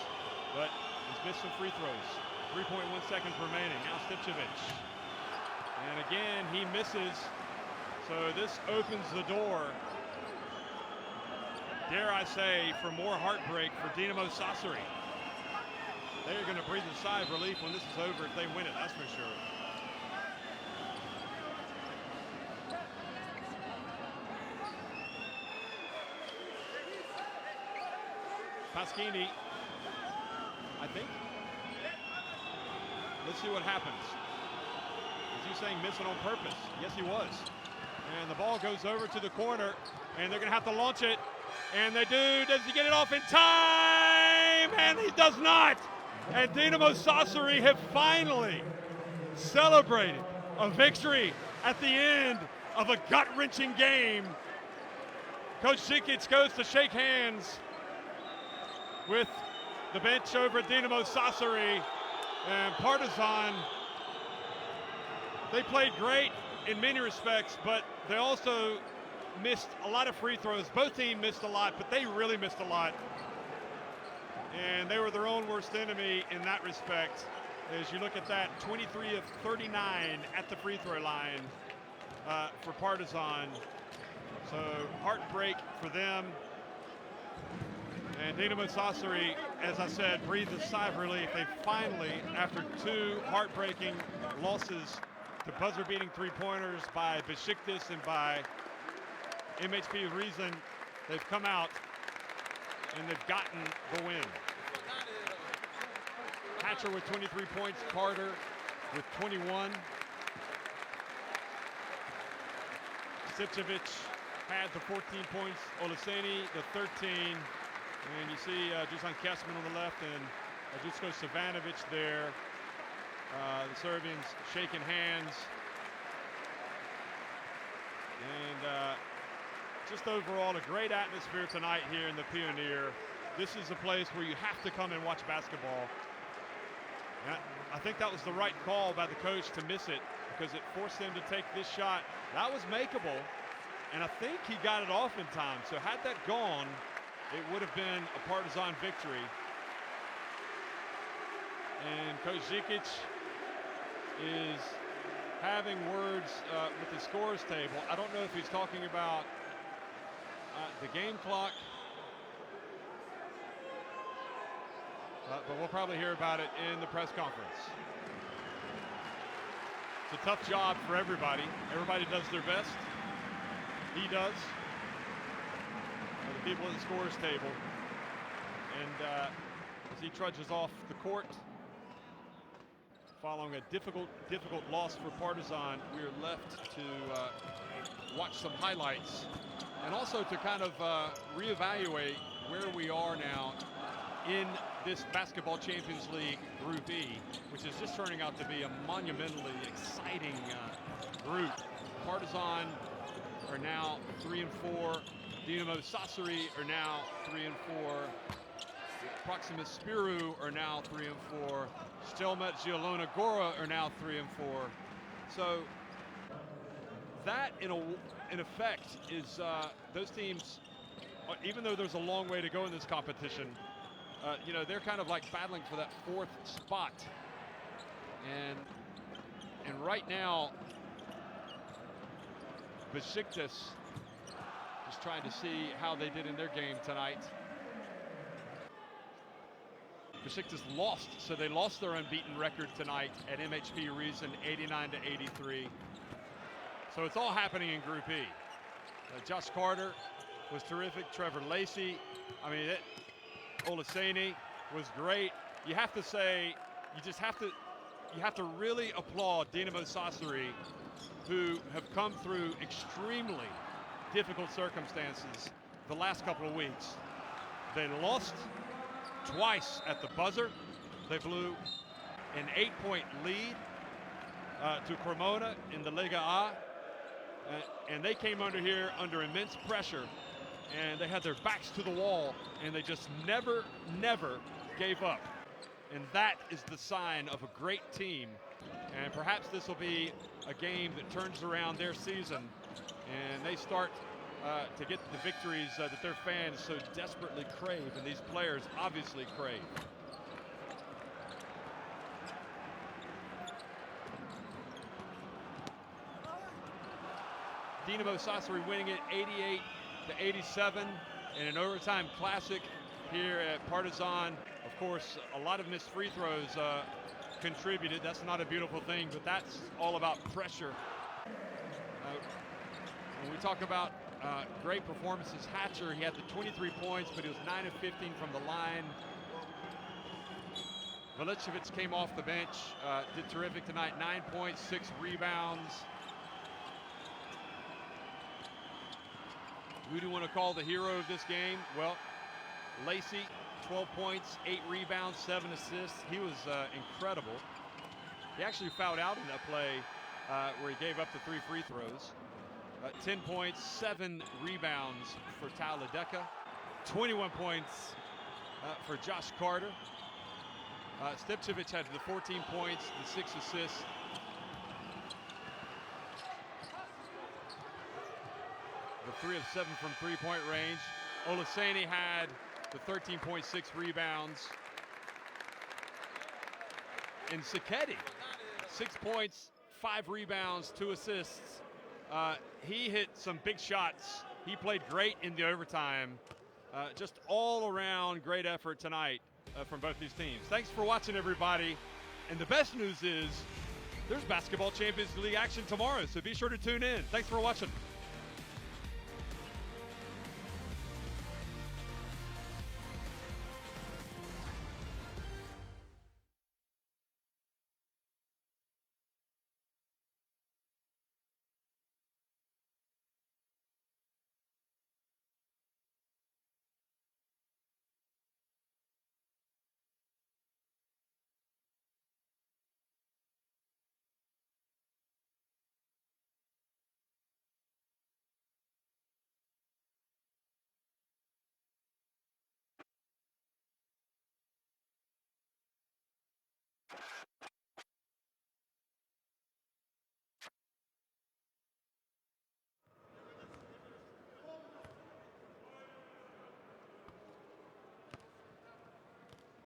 but he's missed some free throws. 3.1 seconds remaining. Now Stipcevic. And again, he misses. So this opens the door, dare I say, for more heartbreak for Dinamo Sassari. They're going to breathe a sigh of relief when this is over if they win it, that's for sure. Pasquini, I think. Let's see what happens. Is he saying miss it on purpose? Yes, he was. And the ball goes over to the corner, and they're going to have to launch it. And they do. Does he get it off in time? And he does not. And Dinamo Sassari have finally celebrated a victory at the end of a gut-wrenching game. Coach Zikic goes to shake hands with the bench over at Dinamo Sassari, and Partizan, they played great in many respects, but they also missed a lot of free throws. Both teams missed a lot, but they really missed a lot. And they were their own worst enemy in that respect. As you look at that, 23 of 39 at the free throw line for Partizan. So heartbreak for them. And Dinamo Sassari, as I said, breathed a sigh of relief. They finally, after two heartbreaking losses to buzzer-beating three-pointers by Besiktas and by MHP Reason, they've come out and they've gotten the win. Hatcher with 23 points, Carter with 21. Sipcevic had the 14 points, Olaseni the 13. And you see Dusan Kesman on the left and Dusko Savanovic there. The Serbians shaking hands. And just overall a great atmosphere tonight here in the Pioneer. This is a place where you have to come and watch basketball. And I think that was the right call by the coach to miss it, because it forced them to take this shot. That was makeable, and I think he got it off in time. So had that gone, it would have been a Partizan victory. And Coach Zikic is having words with the scores table. I don't know if he's talking about the game clock, but we'll probably hear about it in the press conference. It's a tough job for everybody. Everybody does their best. He does. The people at the scores table. And as he trudges off the court, following a difficult loss for Partizan, we are left to watch some highlights and also to kind of reevaluate where we are now in this Basketball Champions League Group E, which is just turning out to be a monumentally exciting group. Partizan are now 3-4. Dinamo Sassari are now 3-4. Proximus Spiru are now 3-4. Stelmet Zielona Gora are now 3-4. So that, in effect, is those teams. Even though there's a long way to go in this competition, you know, they're kind of like battling for that fourth spot. And right now, Besiktas just trying to see how they did in their game tonight. Besiktas lost, so they lost their unbeaten record tonight at MHP Reason, 89-83. So it's all happening in Group E. Josh Carter was terrific. Trevor Lacey, I mean, Olaseni was great. You have to say, you have to really applaud Dinamo Sassari, who have come through extremely difficult circumstances the last couple of weeks. They lost twice at the buzzer. They blew an 8-point lead to Cremona in the Lega A. And they came under immense pressure, and they had their backs to the wall, and they just never gave up. And that is the sign of a great team. And perhaps this will be a game that turns around their season, and they start to get the victories that their fans so desperately crave, and these players obviously crave. Dinamo Sassari winning it 88-87 in an overtime classic here at Partizan. Of course, a lot of missed free throws contributed. That's not a beautiful thing, but that's all about pressure. When we talk about great performances, Hatcher, he had the 23 points, but he was 9 of 15 from the line. Velicevic came off the bench, did terrific tonight, 9 points, 6 rebounds. Who do you want to call the hero of this game? Well, Lacey, 12 points, 8 rebounds, 7 assists. He was incredible. He actually fouled out in that play where he gave up the 3 free throws. 10 points, 7 rebounds for Taladeka, 21 points for Josh Carter. Stepčević had the 14 points, the 6 assists. The 3 of 7 from three-point range. Olaseni had the 13.6 rebounds. And Siketti, 6 points, 5 rebounds, 2 assists. He hit some big shots. He played great in the overtime. Just all around great effort tonight from both these teams. Thanks for watching, everybody. And the best news is there's Basketball Champions League action tomorrow, so be sure to tune in. Thanks for watching.